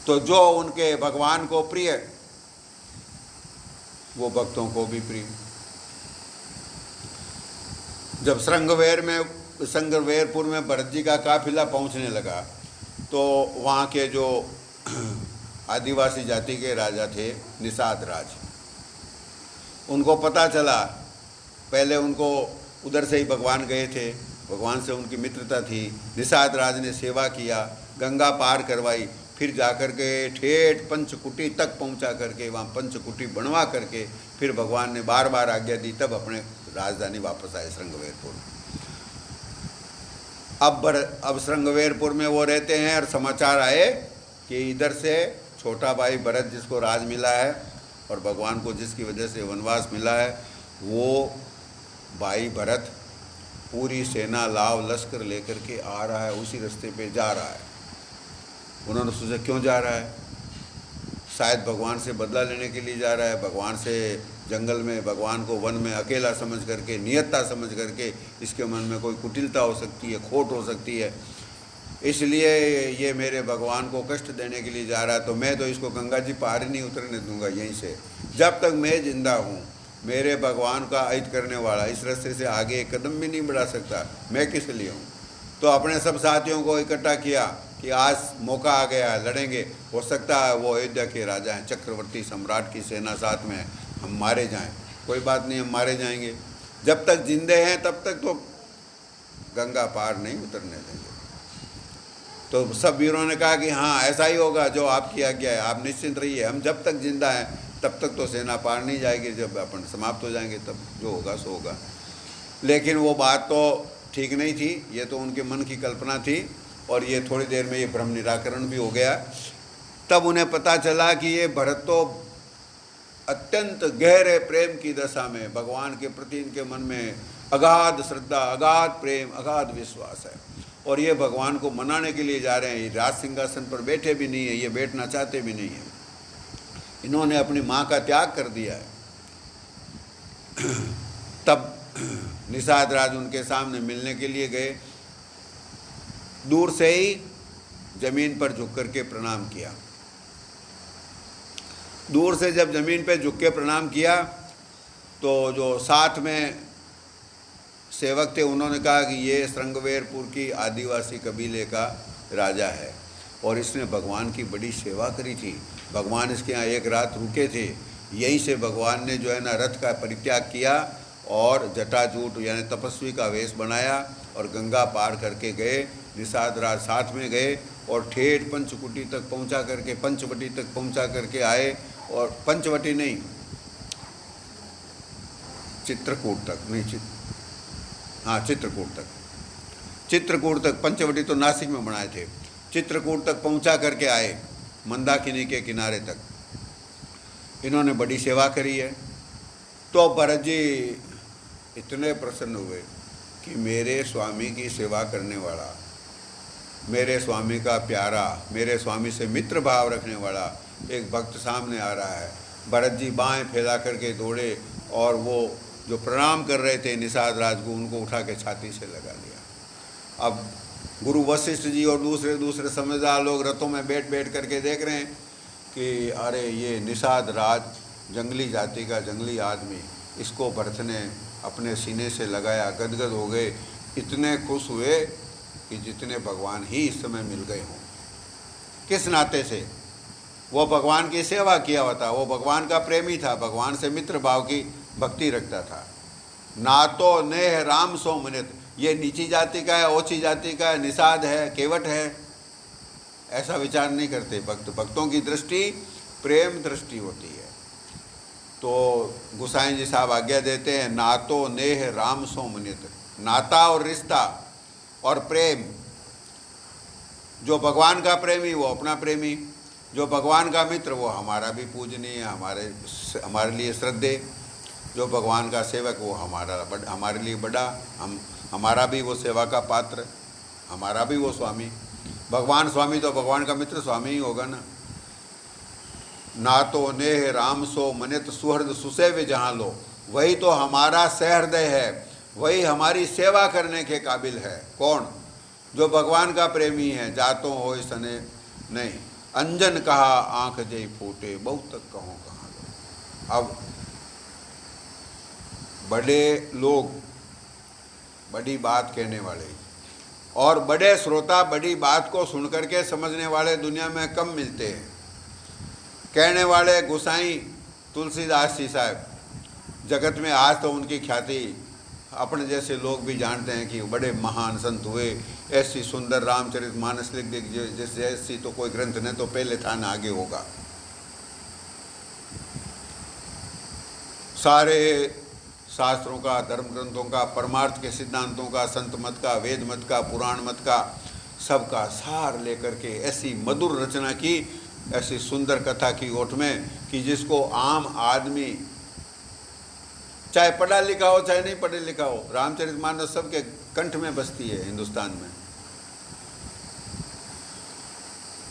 तो जो उनके भगवान को प्रिय, वो भक्तों को भी प्रिय। जब श्रृंगवेरपुर में भरत जी का काफिला पहुंचने लगा, तो वहाँ के जो आदिवासी जाति के राजा थे निषाद राज, उनको पता चला। पहले उनको उधर से ही भगवान गए थे, भगवान से उनकी मित्रता थी। निषाद राज ने सेवा किया, गंगा पार करवाई, फिर जाकर के ठेठ पंचकुटी तक पहुंचा करके वहाँ पंचकुटी बनवा करके फिर भगवान ने बार बार आज्ञा दी, तब अपने राजधानी वापस आए श्रृंगवेरपुर। अब श्रृंगवेरपुर में वो रहते हैं और समाचार आए कि इधर से छोटा भाई भरत, जिसको राज मिला है और भगवान को जिसकी वजह से वनवास मिला है, वो भाई भरत पूरी सेना लाव लश्कर लेकर के आ रहा है, उसी रास्ते पे जा रहा है। उन्होंने सोचा क्यों जा रहा है? शायद भगवान से बदला लेने के लिए जा रहा है, भगवान से जंगल में, भगवान को वन में अकेला समझ करके, नियतता समझ करके इसके मन में कोई कुटिलता हो सकती है, खोट हो सकती है, इसलिए ये मेरे भगवान को कष्ट देने के लिए जा रहा है। तो मैं तो इसको गंगा जी पार ही नहीं उतरने दूंगा यहीं से। जब तक मैं जिंदा हूँ, मेरे भगवान का अहित करने वाला इस रास्ते से आगे एक कदम भी नहीं बढ़ा सकता, मैं किस लिए हूँ। तो अपने सब साथियों को इकट्ठा किया कि आज मौका आ गया है, लड़ेंगे। हो सकता है वो अयोध्या के राजा हैं, चक्रवर्ती सम्राट की सेना साथ में है, हम मारे जाएं। कोई बात नहीं, हम मारे जाएंगे, जब तक जिंदे हैं तब तक तो गंगा पार नहीं उतरने देंगे। तो सब वीरों ने कहा कि हाँ ऐसा ही होगा, जो आपकी आज्ञा है, आप निश्चिंत रहिए, हम जब तक जिंदा हैं तब तक तो सेना पार नहीं जाएगी, जब अपन समाप्त हो जाएंगे तब जो होगा सो होगा। लेकिन वो बात तो ठीक नहीं थी, ये तो उनके मन की कल्पना थी और ये थोड़ी देर में ये भ्रम निराकरण भी हो गया। तब उन्हें पता चला कि ये भरत तो अत्यंत गहरे प्रेम की दशा में, भगवान के प्रति इनके मन में अगाध श्रद्धा, अगाध प्रेम, अगाध विश्वास है और ये भगवान को मनाने के लिए जा रहे हैं। ये राज सिंहासन पर बैठे भी नहीं है, ये बैठना चाहते भी नहीं है, इन्होंने अपनी माँ का त्याग कर दिया है। तब निषाद राज उनके सामने मिलने के लिए गए, दूर से ही जमीन पर झुक करके प्रणाम किया। दूर से जब जमीन पे झुक के प्रणाम किया तो जो साथ में सेवक थे उन्होंने कहा कि ये श्रृंगवेरपुर की आदिवासी कबीले का राजा है और इसने भगवान की बड़ी सेवा करी थी। भगवान इसके यहाँ एक रात रुके थे, यहीं से भगवान ने जो है ना रथ का परित्याग किया और जटाजूट यानी तपस्वी का वेश बनाया और गंगा पार करके गए। निषाद राज साथ में गए और ठेठ पंचकुटी तक पहुंचा करके, पंचवटी तक पहुंचा करके आए। और पंचवटी नहीं, चित्रकूट तक नहीं, चित्रकूट तक, पंचवटी तो नासिक में बनाए थे, चित्रकूट तक पहुंचा करके आए, मंदाकिनी के किनारे तक। इन्होंने बड़ी सेवा करी है। तो भरत जी इतने प्रसन्न हुए कि मेरे स्वामी की सेवा करने वाला, मेरे स्वामी का प्यारा, मेरे स्वामी से मित्र भाव रखने वाला एक भक्त सामने आ रहा है। भरत जी बाएं फैला करके दौड़े और वो जो प्रणाम कर रहे थे निषाद राज को, उनको उठा के छाती से लगा लिया। अब गुरु वशिष्ठ जी और दूसरे समझदार लोग रथों में बैठ करके देख रहे हैं कि अरे ये निषाद राज जंगली जाति का जंगली आदमी, इसको भरत ने अपने सीने से लगाया, गदगद हो गए, इतने खुश हुए कि जितने भगवान ही इस समय मिल गए हों। किस नाते से? वो भगवान की सेवा किया हुआ था, वो भगवान का प्रेमी था, भगवान से मित्र भाव की भक्ति रखता था। ना तो नेह राम सो मुनित, ये नीची जाति का है, ओछी जाति का है, निषाद है, केवट है, ऐसा विचार नहीं करते भक्त। भक्तों की दृष्टि प्रेम दृष्टि होती है। तो गोसाई जी साहब आज्ञा देते हैं, नातो नेह राम सो मुनित। नाता और रिश्ता और प्रेम, जो भगवान का प्रेमी वो अपना प्रेमी, जो भगवान का मित्र वो हमारा भी पूजनीय, हमारे लिए श्रद्धेय, जो भगवान का सेवक वो हमारे लिए बड़ा, हमारा भी वो सेवा का पात्र, हमारा भी वो स्वामी। भगवान स्वामी तो भगवान का मित्र स्वामी ही होगा ना। ना तो नेह राम सो मनित सुहृद सुसेव्य जहाँ लो, वही तो हमारा सहृदय है, वही हमारी सेवा करने के काबिल है। कौन? जो भगवान का प्रेमी है। जातो हो सने नहीं, अंजन कहा आंख जई फूटे, बहुत तक कहो कहाँ लो। अब बड़े लोग, बड़ी बात कहने वाले और बड़े श्रोता बड़ी बात को सुनकर के समझने वाले दुनिया में कम मिलते हैं। कहने वाले गोसाई तुलसीदास जी साहब, जगत में आज तो उनकी ख्याति अपने जैसे लोग भी जानते हैं कि बड़े महान संत हुए, ऐसी सुंदर रामचरितमानस लिख दी जैसी तो कोई ग्रंथ ने तो पहले था ना आगे होगा। सारे शास्त्रों का, धर्म ग्रंथों का, परमार्थ के सिद्धांतों का, संत मत का, वेद मत का, पुराण मत का, सबका सार लेकर के ऐसी मधुर रचना की, ऐसी सुंदर कथा की ओट में कि जिसको आम आदमी चाहे पढ़ा लिखा हो चाहे नहीं पढ़े लिखा हो, रामचरितमानस सबके कंठ में बसती है। हिंदुस्तान में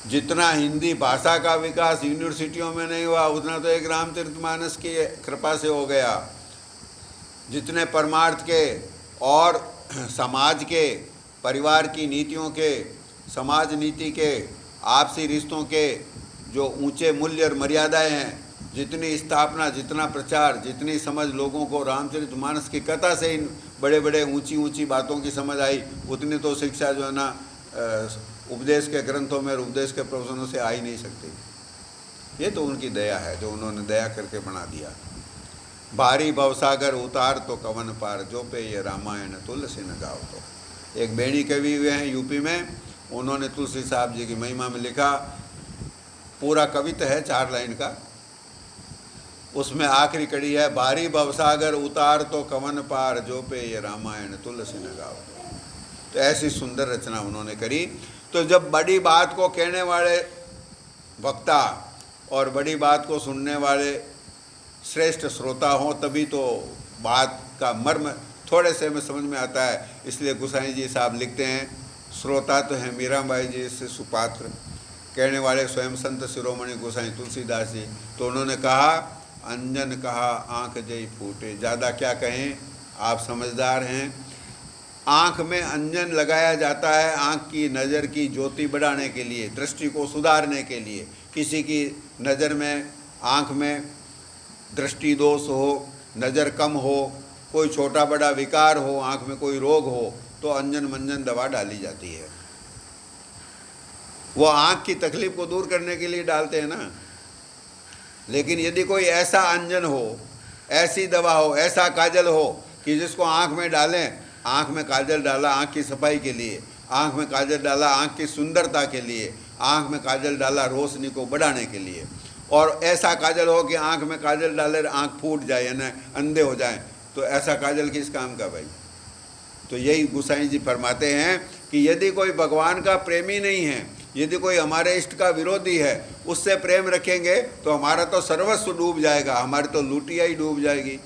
जितना हिंदी भाषा का विकास यूनिवर्सिटियों में नहीं हुआ, उतना तो एक रामचरितमानस की कृपा से हो गया। जितने परमार्थ के और समाज के, परिवार की नीतियों के, समाज नीति के, आपसी रिश्तों के जो ऊंचे मूल्य और मर्यादाएं हैं, जितनी स्थापना, जितना प्रचार, जितनी समझ लोगों को रामचरितमानस की कथा से इन बड़े बड़े ऊंची ऊंची बातों की समझ आई, उतनी तो शिक्षा जो है ना उपदेश के ग्रंथों में और उपदेश के प्रवचनों से आ ही नहीं सकती। ये तो उनकी दया है, जो उन्होंने दया करके बना दिया। भारी भवसागर उतार तो कवन पार, जो पे ये रामायण तुलसी न गाओ। तो एक बेणी कवि हुए हैं यूपी में, उन्होंने तुलसी साहब जी की महिमा में लिखा, पूरा कविता है 4 लाइन का, उसमें आखिरी कड़ी है, भारी भवसागर उतार तो कवन पार, जो पे ये रामायण तुलसी न गाओ। तो ऐसी सुंदर रचना उन्होंने करी। तो जब बड़ी बात को कहने वाले वक्ता और बड़ी बात को सुनने वाले श्रेष्ठ श्रोता हों, तभी तो बात का मर्म थोड़े से में समझ में आता है। इसलिए गोसाई जी साहब लिखते हैं, श्रोता तो हैं मीराबाई जी से सुपात्र, कहने वाले स्वयं संत शिरोमणि गोसाई तुलसीदास जी। तो उन्होंने कहा, अंजन कहा आंख जई फूटे। ज़्यादा क्या कहें, आप समझदार हैं। आँख में अंजन लगाया जाता है आँख की नज़र की ज्योति बढ़ाने के लिए, दृष्टि को सुधारने के लिए। किसी की नज़र में, आँख में दृष्टि दोष हो, नज़र कम हो, कोई छोटा बड़ा विकार हो, आँख में कोई रोग हो, तो अंजन मंजन दवा डाली जाती है। वो आँख की तकलीफ को दूर करने के लिए डालते हैं ना। लेकिन यदि कोई ऐसा अंजन हो, ऐसी दवा हो, ऐसा काजल हो कि जिसको आँख में डालें, आँख में काजल डाला आँख की सफाई के लिए, आँख में काजल डाला आँख की सुंदरता के लिए, आँख में काजल डाला रोशनी को बढ़ाने के लिए, और ऐसा काजल हो कि आँख में काजल डाले आँख फूट जाए, यानी अंधे हो जाएं, तो ऐसा काजल किस काम का भाई। तो यही गोसाई जी फरमाते हैं कि यदि कोई भगवान का प्रेमी नहीं है, यदि कोई हमारे इष्ट का विरोधी है, उससे प्रेम रखेंगे तो हमारा तो सर्वस्व डूब जाएगा, हमारी तो लुटिया ही डूब जाएगी।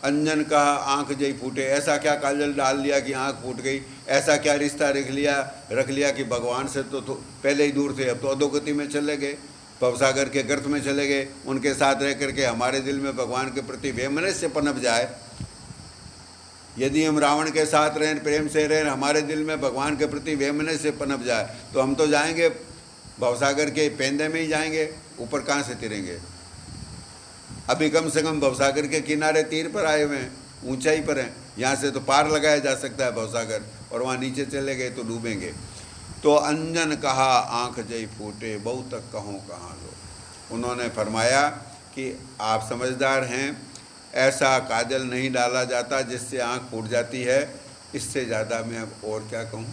अंजन कहा आँख जई फूटे, ऐसा क्या काजल डाल लिया कि आँख फूट गई, ऐसा क्या रिश्ता रख लिया कि भगवान से तो पहले ही दूर थे, अब तो अधोगति में चले गए, भवसागर के गर्त में चले गए। उनके साथ रह करके हमारे दिल में भगवान के प्रति वैमनस्य पनप जाए। यदि हम रावण के साथ रहें, प्रेम से रहें, हमारे दिल में भगवान के प्रति वैमनस्य पनप जाए, तो हम तो जाएंगे भवसागर के पेंदे में ही जाएंगे, ऊपर कहाँ से तिरेंगे। अभी कम से कम भवसागर के किनारे तीर पर आए हुए हैं, ऊंचाई पर हैं, यहाँ से तो पार लगाया जा सकता है भवसागर, और वहाँ नीचे चले गए तो डूबेंगे। तो अंजन कहा आँख जई फूटे, बहु तक कहों कहाँ लो। उन्होंने फरमाया कि आप समझदार हैं, ऐसा काजल नहीं डाला जाता जिससे आँख फूट जाती है। इससे ज़्यादा मैं अब और क्या कहूँ।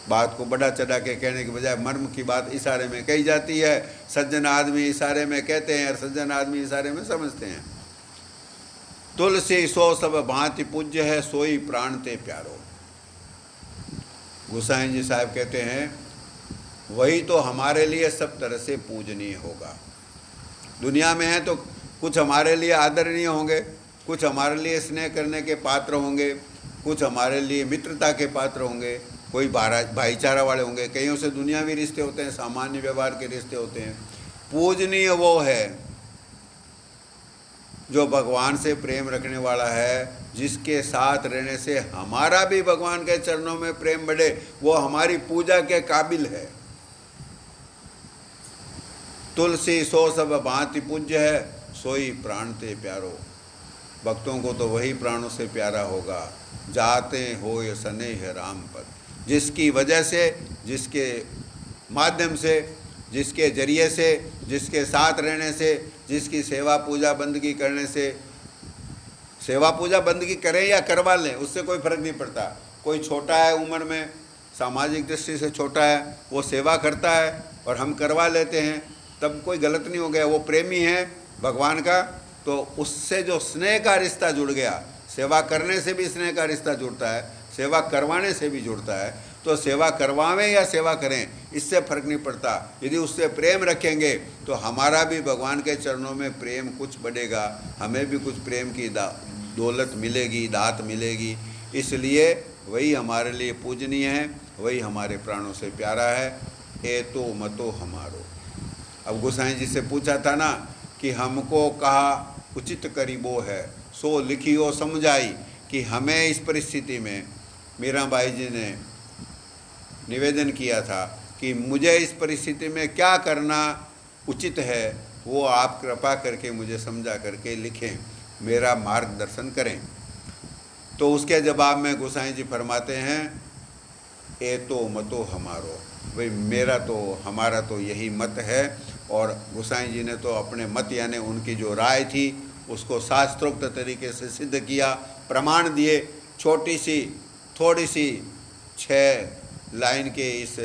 बात को बड़ा चढ़ा के कहने के बजाय मर्म की बात इशारे में कही जाती है। सज्जन आदमी इशारे में कहते हैं और सज्जन आदमी इशारे में समझते हैं। तुलसी सो सब भांति पूज्य है, सोई प्राण ते प्यारो। गोसाई जी साहब कहते हैं वही तो हमारे लिए सब तरह से पूजनीय होगा। दुनिया में है तो कुछ हमारे लिए आदरणीय होंगे, कुछ हमारे लिए स्नेह करने के पात्र होंगे, कुछ हमारे लिए मित्रता के पात्र होंगे, कोई भाईचारा वाले होंगे, कईयों से दुनियावी रिश्ते होते हैं, सामान्य व्यवहार के रिश्ते होते हैं। पूजनीय वो है जो भगवान से प्रेम रखने वाला है, जिसके साथ रहने से हमारा भी भगवान के चरणों में प्रेम बढ़े, वो हमारी पूजा के काबिल है। तुलसी सो सब भांति पूज्य है, सोई प्राण ते प्यारो। भक्तों को तो वही प्राणों से प्यारा होगा। जाते होय स्नेह राम पद, जिसकी वजह से, जिसके माध्यम से, जिसके जरिए से, जिसके साथ रहने से, जिसकी सेवा पूजा बंदगी करने से, सेवा पूजा बंदगी करें या करवा लें उससे कोई फर्क नहीं पड़ता। कोई छोटा है उम्र में, सामाजिक दृष्टि से छोटा है, वो सेवा करता है और हम करवा लेते हैं, तब कोई गलत नहीं हो गया। वो प्रेमी है भगवान का, तो उससे जो स्नेह का रिश्ता जुड़ गया, सेवा करने से भी स्नेह का रिश्ता जुड़ता है, सेवा करवाने से भी जुड़ता है। तो सेवा करवावें या सेवा करें इससे फर्क नहीं पड़ता। यदि उससे प्रेम रखेंगे तो हमारा भी भगवान के चरणों में प्रेम कुछ बढ़ेगा, हमें भी कुछ प्रेम की दौलत मिलेगी, दात मिलेगी। इसलिए वही हमारे लिए पूजनीय है, वही हमारे प्राणों से प्यारा है। ए तो मतो हमारो। अब गोसाई जी से पूछा था ना कि हमको कहा उचित करीबो है, सो लिखियो समझाई, कि हमें इस परिस्थिति में मीराबाई जी ने निवेदन किया था कि मुझे इस परिस्थिति में क्या करना उचित है, वो आप कृपा करके मुझे समझा करके लिखें, मेरा मार्गदर्शन करें। तो उसके जवाब में गोसाई जी फरमाते हैं ए तो मतो हमारो। भाई मेरा तो, हमारा तो यही मत है। और गोसाई जी ने तो अपने मत यानी उनकी जो राय थी उसको शास्त्रोक्त तरीके से सिद्ध किया, प्रमाण दिए। छोटी सी थोड़ी सी 6 लाइन के इस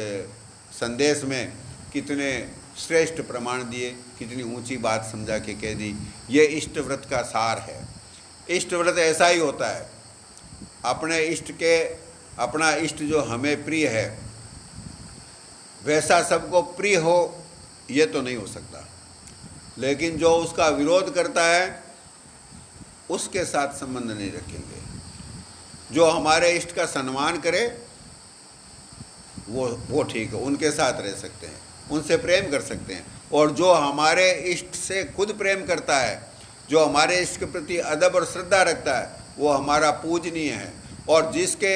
संदेश में कितने श्रेष्ठ प्रमाण दिए, कितनी ऊंची बात समझा के कह दी। ये इष्ट व्रत का सार है। इष्ट व्रत ऐसा ही होता है, अपने इष्ट के, अपना इष्ट जो हमें प्रिय है वैसा सबको प्रिय हो ये तो नहीं हो सकता, लेकिन जो उसका विरोध करता है उसके साथ संबंध नहीं रखेंगे। जो हमारे इष्ट का सम्मान करे वो ठीक है, उनके साथ रह सकते हैं, उनसे प्रेम कर सकते हैं। और जो हमारे इष्ट से खुद प्रेम करता है, जो हमारे इष्ट के प्रति अदब और श्रद्धा रखता है, वो हमारा पूजनीय है। और जिसके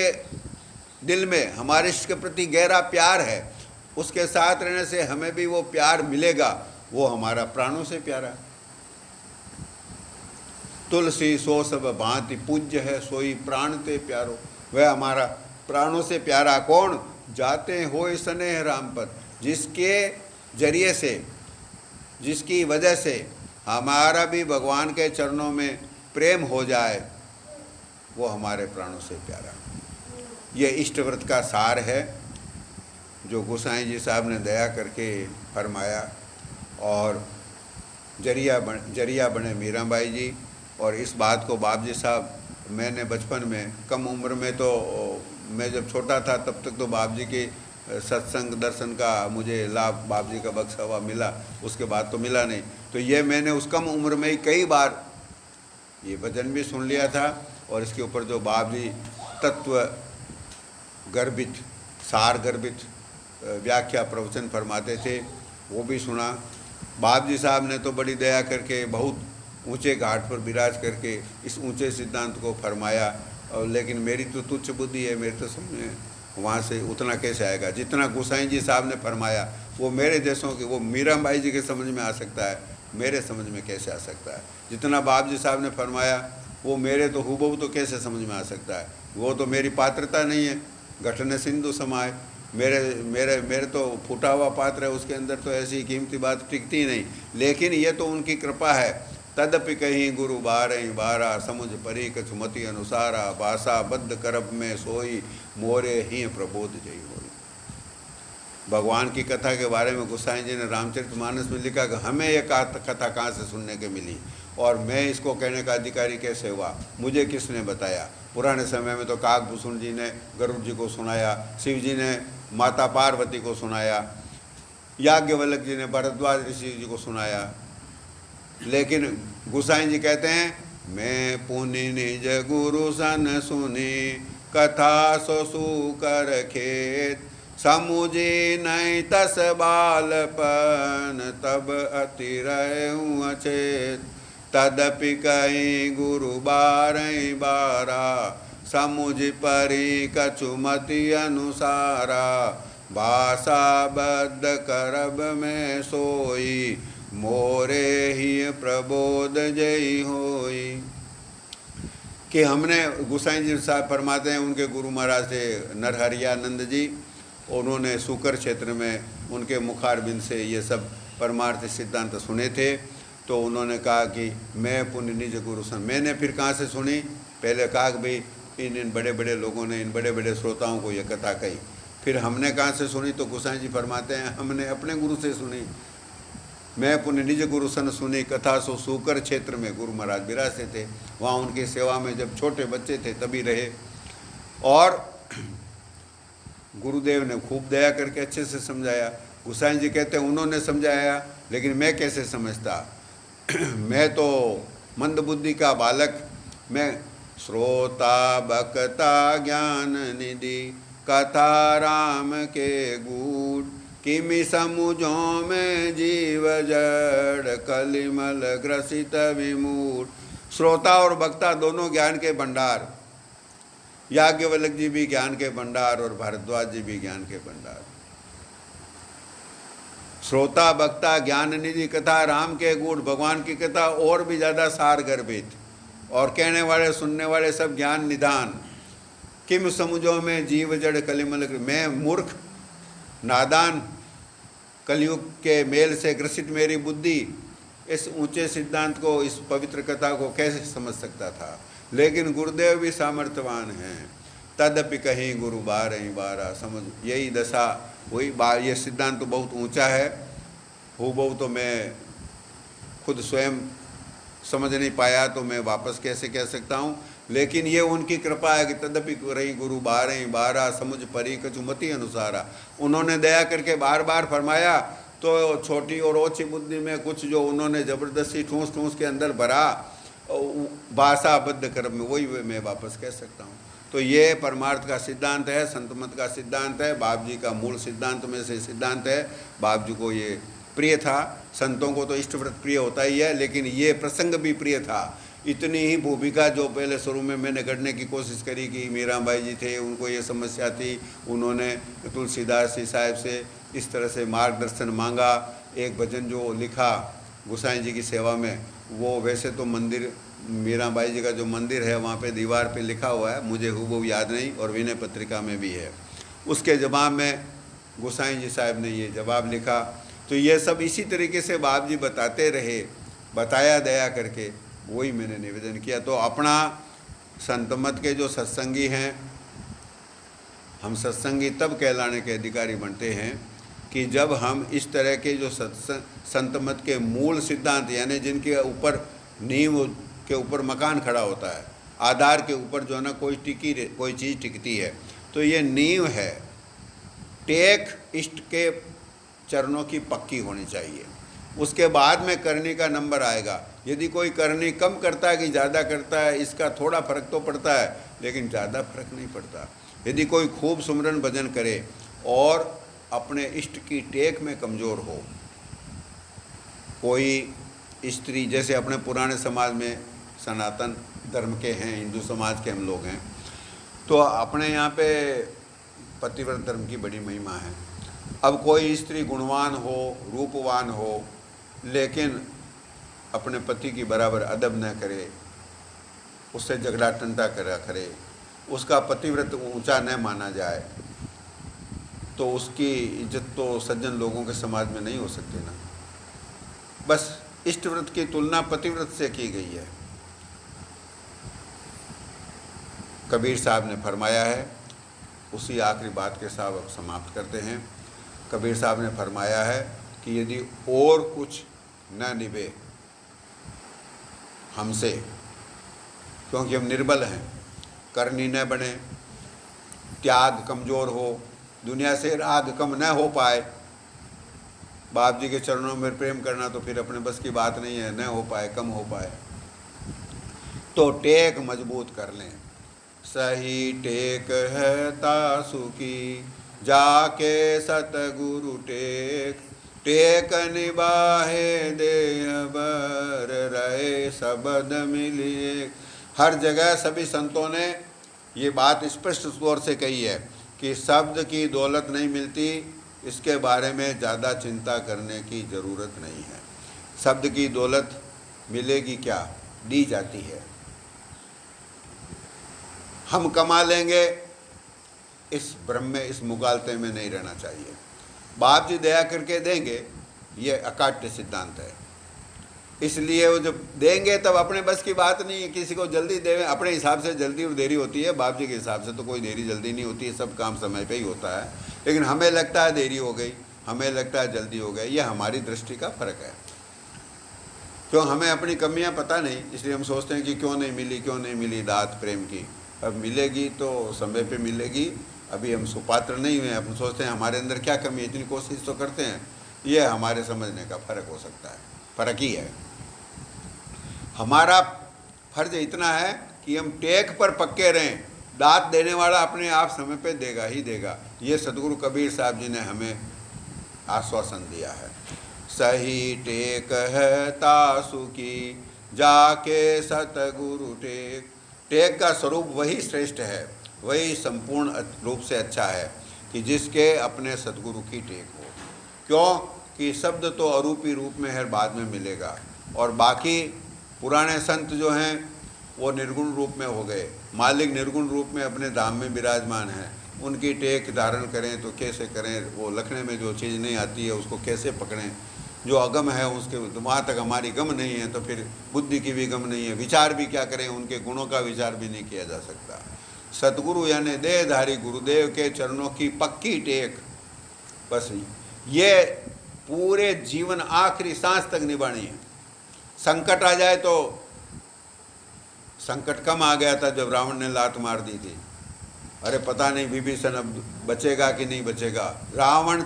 दिल में हमारे इष्ट के प्रति गहरा प्यार है, उसके साथ रहने से हमें भी वो प्यार मिलेगा, वो हमारा प्राणों से प्यारा है। तुलसी सो सब भांति पूज्य है, सोई प्राण ते प्यारो। वह हमारा प्राणों से प्यारा कौन? जाते होय स्नेह राम पद, जिसके जरिए से, जिसकी वजह से हमारा भी भगवान के चरणों में प्रेम हो जाए, वो हमारे प्राणों से प्यारा। ये इष्ट व्रत का सार है जो गोसाई जी साहब ने दया करके फरमाया। और जरिया बने मीराबाई जी। और इस बात को बाप जी साहब, मैंने बचपन में कम उम्र में, तो मैं जब छोटा था तब तक तो बाप जी के सत्संग दर्शन का मुझे लाभ बाप जी का बख्शा हुआ मिला, उसके बाद तो मिला नहीं। तो ये मैंने उस कम उम्र में ही कई बार ये भजन भी सुन लिया था, और इसके ऊपर जो बाप जी तत्व गर्भित, सार गर्भित व्याख्या प्रवचन फरमाते थे वो भी सुना। बाप जी साहब ने तो बड़ी दया करके बहुत ऊंचे घाट पर विराज करके इस ऊंचे सिद्धांत को फरमाया। और लेकिन मेरी तो तुच्छ बुद्धि है, मेरे तो समझ वहाँ से उतना कैसे आएगा। जितना गोसाई जी साहब ने फरमाया वो मेरे जैसों के, वो मीराबाई जी के समझ में आ सकता है, मेरे समझ में कैसे आ सकता है। जितना बाप जी साहब ने फरमाया वो मेरे तो हुबहू तो कैसे समझ में आ सकता है। वो तो मेरी पात्रता नहीं है, घटने सिंधु समाए। मेरे तो फूटा हुआ पात्र है, उसके अंदर तो ऐसी कीमती बात टिकती ही नहीं। लेकिन ये तो उनकी कृपा है तदपि कहीं गुरु बारही बारा, समुझ परी कछु मति अनुसारा, भाषा बद्ध करब में सोई, मोरे ही प्रबोध जई होई। भगवान की कथा के बारे में गोसाई जी ने रामचरितमानस में लिखा कि हमें यह कथा कहाँ से सुनने के मिली और मैं इसको कहने का अधिकारी कैसे हुआ, मुझे किसने बताया। पुराने समय में तो काकभूषण जी ने गरुड़ जी को सुनाया, शिव जी ने माता पार्वती को सुनाया, याज्ञवल्क जी ने भरद्वाज ऋषि जी को सुनाया। लेकिन गोसाई जी कहते हैं, मैं पुनि निज गुरु सन सुनी, कथा सो सुकर खेत, समुझी नहीं तस बालपन, तब अति रहूँ अचेत। तदपि कहीं गुरु बारही बारा, समुझ परी कछु मति अनुसारा, भाषा बद्ध करब में सोई, मोरे ही प्रबोध जई होई। कि हमने गोसाई जी साहब फरमाते हैं, उनके गुरु महाराज थे नरहरियानंद जी, उन्होंने सूकर क्षेत्र में उनके मुखारबिंद से ये सब परमार्थ सिद्धांत सुने थे। तो उन्होंने कहा कि मैं पुण्य निज गुरु सन। मैंने फिर कहाँ से सुनी, पहले कहा कि भाई इन बड़े बड़े लोगों ने, इन बड़े बड़े श्रोताओं को ये कथा कही। फिर हमने कहाँ से सुनी, तो गोसाई जी फरमाते हैं हमने अपने गुरु से सुनी। मैं पुण्य निज गुरु सन सुनी, कथा सो सूकर क्षेत्र में गुरु महाराज विराजते थे, वहाँ उनकी सेवा में जब छोटे बच्चे थे तभी रहे। और गुरुदेव ने खूब दया करके अच्छे से समझाया। गोसाई जी कहते हैं उन्होंने समझाया, लेकिन मैं कैसे समझता मैं तो मंदबुद्धि का बालक। मैं श्रोता बकता ज्ञान निधि, कथा राम के गूढ़, किमि समुझों में जीव जड़, कलिमल ग्रसित विमूढ़। श्रोता और वक्ता दोनों ज्ञान के भंडार, याज्ञवल्क जी भी ज्ञान के भंडार और भारद्वाज जी भी ज्ञान के भंडार। श्रोता वक्ता ज्ञान निधि, कथा राम के गूढ़। भगवान की कथा और भी ज़्यादा सार गर्भित, और कहने वाले सुनने वाले सब ज्ञान निधान। किम समुझों में जीव जड़ कलिमल, मैं मूर्ख नादान, कलयुग के मेल से ग्रसित मेरी बुद्धि इस ऊंचे सिद्धांत को, इस पवित्र कथा को कैसे समझ सकता था। लेकिन गुरुदेव भी सामर्थ्यवान हैं। तदपि कहीं गुरु बारही बारा, समझ यही दशा वही ये सिद्धांत तो बहुत ऊंचा है, हूबहू तो मैं खुद स्वयं समझ नहीं पाया, तो मैं वापस कैसे कह सकता हूँ। लेकिन ये उनकी कृपा है कि तदपि रही गुरु बारही बारा, समुझ परी कछु मति अनुसारा। उन्होंने दया करके बार बार फरमाया, तो छोटी और ओछी बुद्धि में कुछ जो उन्होंने ज़बरदस्ती ठूस ठूस के अंदर भरा, भाषा बद्ध कर्म में, वही मैं वापस कह सकता हूँ। तो ये परमार्थ का सिद्धांत है, संतमत का सिद्धांत है, बाप जी का मूल सिद्धांत में से सिद्धांत है। बाप जी को ये प्रिय था। संतों को तो इष्टव्रत प्रिय होता ही है, लेकिन ये प्रसंग भी प्रिय था। इतनी ही भूमिका जो पहले शुरू में मैंने गढ़ने की कोशिश करी कि मीराबाई जी थे, उनको ये समस्या थी, उन्होंने तुलसीदास जी साहब से इस तरह से मार्गदर्शन मांगा। एक भजन जो लिखा गोसाई जी की सेवा में, वो वैसे तो मंदिर मीराबाई जी का जो मंदिर है वहाँ पे दीवार पे लिखा हुआ है, मुझे हूबहू याद नहीं, और विनय पत्रिका में भी है। उसके जवाब में गोसाई जी साहब ने ये जवाब लिखा। तो ये सब इसी तरीके से बाप जी बताते रहे, बताया दया करके, वही मैंने निवेदन किया। तो अपना संतमत के जो सत्संगी हैं, हम सत्संगी तब कहलाने के अधिकारी बनते हैं कि जब हम इस तरह के जो संतमत के मूल सिद्धांत, यानी जिनके ऊपर नींव के ऊपर मकान खड़ा होता है, आधार के ऊपर जो है ना कोई चीज़ टिकती है, तो ये नींव है। टेक इष्ट के चरणों की पक्की होनी चाहिए। उसके बाद में करनी का नंबर आएगा। यदि कोई करनी कम करता है कि ज़्यादा करता है, इसका थोड़ा फर्क तो पड़ता है, लेकिन ज़्यादा फर्क नहीं पड़ता। यदि कोई खूब सुमरन भजन करे और अपने इष्ट की टेक में कमज़ोर हो, कोई स्त्री, जैसे अपने पुराने समाज में सनातन धर्म के हैं, हिंदू समाज के हम लोग हैं, तो अपने यहाँ पे पतिव्रत धर्म की बड़ी महिमा है। अब कोई स्त्री गुणवान हो, रूपवान हो, लेकिन अपने पति की बराबर अदब न करे, उससे झगड़ा टंटा करे, उसका पतिव्रत ऊंचा न माना जाए, तो उसकी इज्जत तो सज्जन लोगों के समाज में नहीं हो सकती ना। बस इष्ट व्रत की तुलना पतिव्रत से की गई है। कबीर साहब ने फरमाया है, उसी आखिरी बात के साथ अब समाप्त करते हैं। कबीर साहब ने फरमाया है कि यदि और कुछ न निभे हमसे, क्योंकि हम निर्बल हैं, करनी न बने, त्याग कमज़ोर हो, दुनिया से राग कम न हो पाए, बाप जी के चरणों में प्रेम करना तो फिर अपने बस की बात नहीं है, न हो पाए, कम हो पाए, तो टेक मजबूत कर लें। सही टेक है तासु की, जाके सतगुरु टेक, टेक निबाहे देह बर, रहे शब्द मिलिए। हर जगह सभी संतों ने ये बात स्पष्ट तौर से कही है कि शब्द की दौलत नहीं मिलती, इसके बारे में ज़्यादा चिंता करने की ज़रूरत नहीं है। शब्द की दौलत मिलेगी क्या, दी जाती है, हम कमा लेंगे, इस भ्रम में, इस मुगालते में नहीं रहना चाहिए। बाप जी दया करके देंगे, ये अकाट्य सिद्धांत है। इसलिए वो जब देंगे तब अपने बस की बात नहीं है, किसी को जल्दी देवें, अपने हिसाब से जल्दी और देरी होती है, बाप जी के हिसाब से तो कोई देरी जल्दी नहीं होती है, सब काम समय पे ही होता है। लेकिन हमें लगता है देरी हो गई, हमें लगता है जल्दी हो गई, ये हमारी दृष्टि का फर्क है। क्यों, हमें अपनी कमियां पता नहीं, इसलिए हम सोचते हैं कि क्यों नहीं मिली दात प्रेम की। अब मिलेगी तो समय पे मिलेगी, अभी हम सुपात्र नहीं हुए, हम सोचते हैं हमारे अंदर क्या कमी है, इतनी कोशिश तो करते हैं। ये हमारे समझने का फ़र्क हो सकता है, फ़र्क ही है। हमारा फर्ज इतना है कि हम टेक पर पक्के रहें, दात देने वाला अपने आप समय पे देगा ही देगा। ये सदगुरु कबीर साहब जी ने हमें आश्वासन दिया है। सही टेक है तासु की, जाके सतगुरु टेक। टेक का स्वरूप वही श्रेष्ठ है, वही संपूर्ण रूप से अच्छा है कि जिसके अपने सदगुरु की टेक हो। क्यों कि शब्द तो अरूपी रूप में है, बाद में मिलेगा, और बाकी पुराने संत जो हैं वो निर्गुण रूप में हो गए, मालिक निर्गुण रूप में अपने धाम में विराजमान हैं। उनकी टेक धारण करें तो कैसे करें, वो लखने में जो चीज़ नहीं आती है उसको कैसे पकड़ें, जो अगम है उसके वहाँ तक हमारी गम नहीं है, तो फिर बुद्धि की भी गम नहीं है, विचार भी क्या करें, उनके गुणों का विचार भी नहीं किया जा सकता। सतगुरु यानी देहधारी गुरुदेव के चरणों की पक्की टेक, बस ये पूरे जीवन आखिरी सांस तक निभानी है। संकट आ जाए तो, संकट कम आ गया था जब रावण ने लात मार दी थी, अरे पता नहीं विभीषण अब बचेगा कि नहीं बचेगा। रावण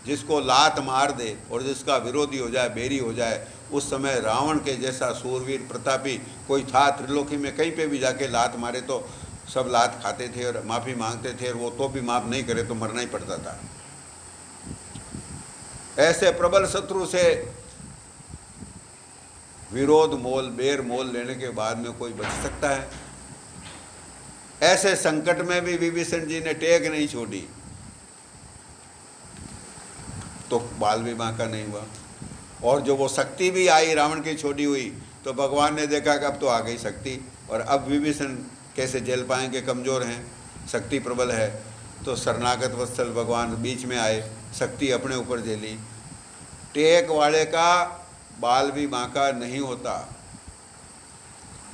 जिसको लात मार दे और जिसका विरोधी हो जाए, बैरी हो जाए, उस समय रावण के जैसा सूरवीर प्रतापी कोई था त्रिलोकी में, कहीं पे भी जाके लात मारे तो सब लात खाते थे और माफ़ी मांगते थे, और वो तो भी माफ़ नहीं करे तो मरना ही पड़ता था। ऐसे प्रबल शत्रु से विरोध मोल, बेर मोल लेने के बाद में कोई बच सकता है? ऐसे संकट में भी विभीषण जी ने टेक नहीं छोड़ी तो बाल विवाह का नहीं हुआ। और जो वो शक्ति भी आई रावण की छोड़ी हुई, तो भगवान ने देखा कि अब तो आ गई शक्ति, और अब विभीषण कैसे झेल पाएंगे, कमज़ोर हैं, शक्ति प्रबल है। तो शरणागत वत्सल भगवान बीच में आए, शक्ति अपने ऊपर झेली। टेक वाले का बाल भी बांका नहीं होता,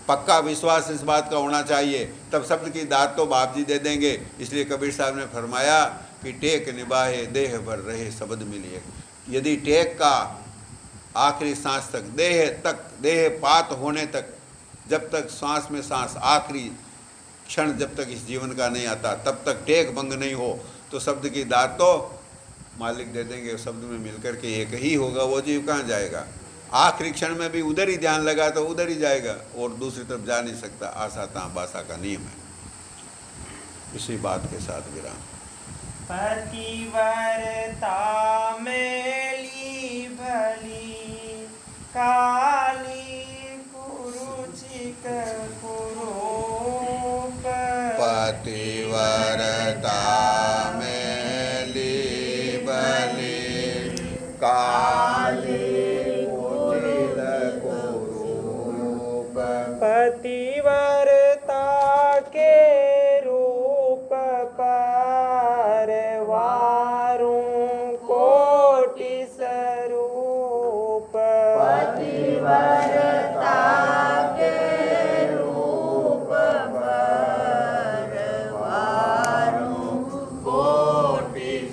पक्का विश्वास इस बात का होना चाहिए, तब शब्द की दात तो बाप जी दे देंगे। इसलिए कबीर साहब ने फरमाया कि टेक निभाए देह भर रहे शब्द मिलिए। यदि टेक का आखिरी सांस तक, देह पात होने तक, जब तक सांस में सांस, आखिरी क्षण जब तक इस जीवन का नहीं आता, तब तक टेक भंग नहीं हो, तो शब्द की दात तो मालिक दे देंगे। शब्द में मिलकर के एक ही होगा, वो जीव कहाँ जाएगा? आखिरी क्षण में भी उधर ही ध्यान लगा तो उधर ही जाएगा, और दूसरी तरफ जा नहीं सकता। आशा तां बासा का नियम है। इसी बात के साथ विराम। पतिव्रता मेली भली, काली कुरुचिक कुरूप। पतिव्रता मेली भली, काली कुचिल कुरूप। पतिव्रता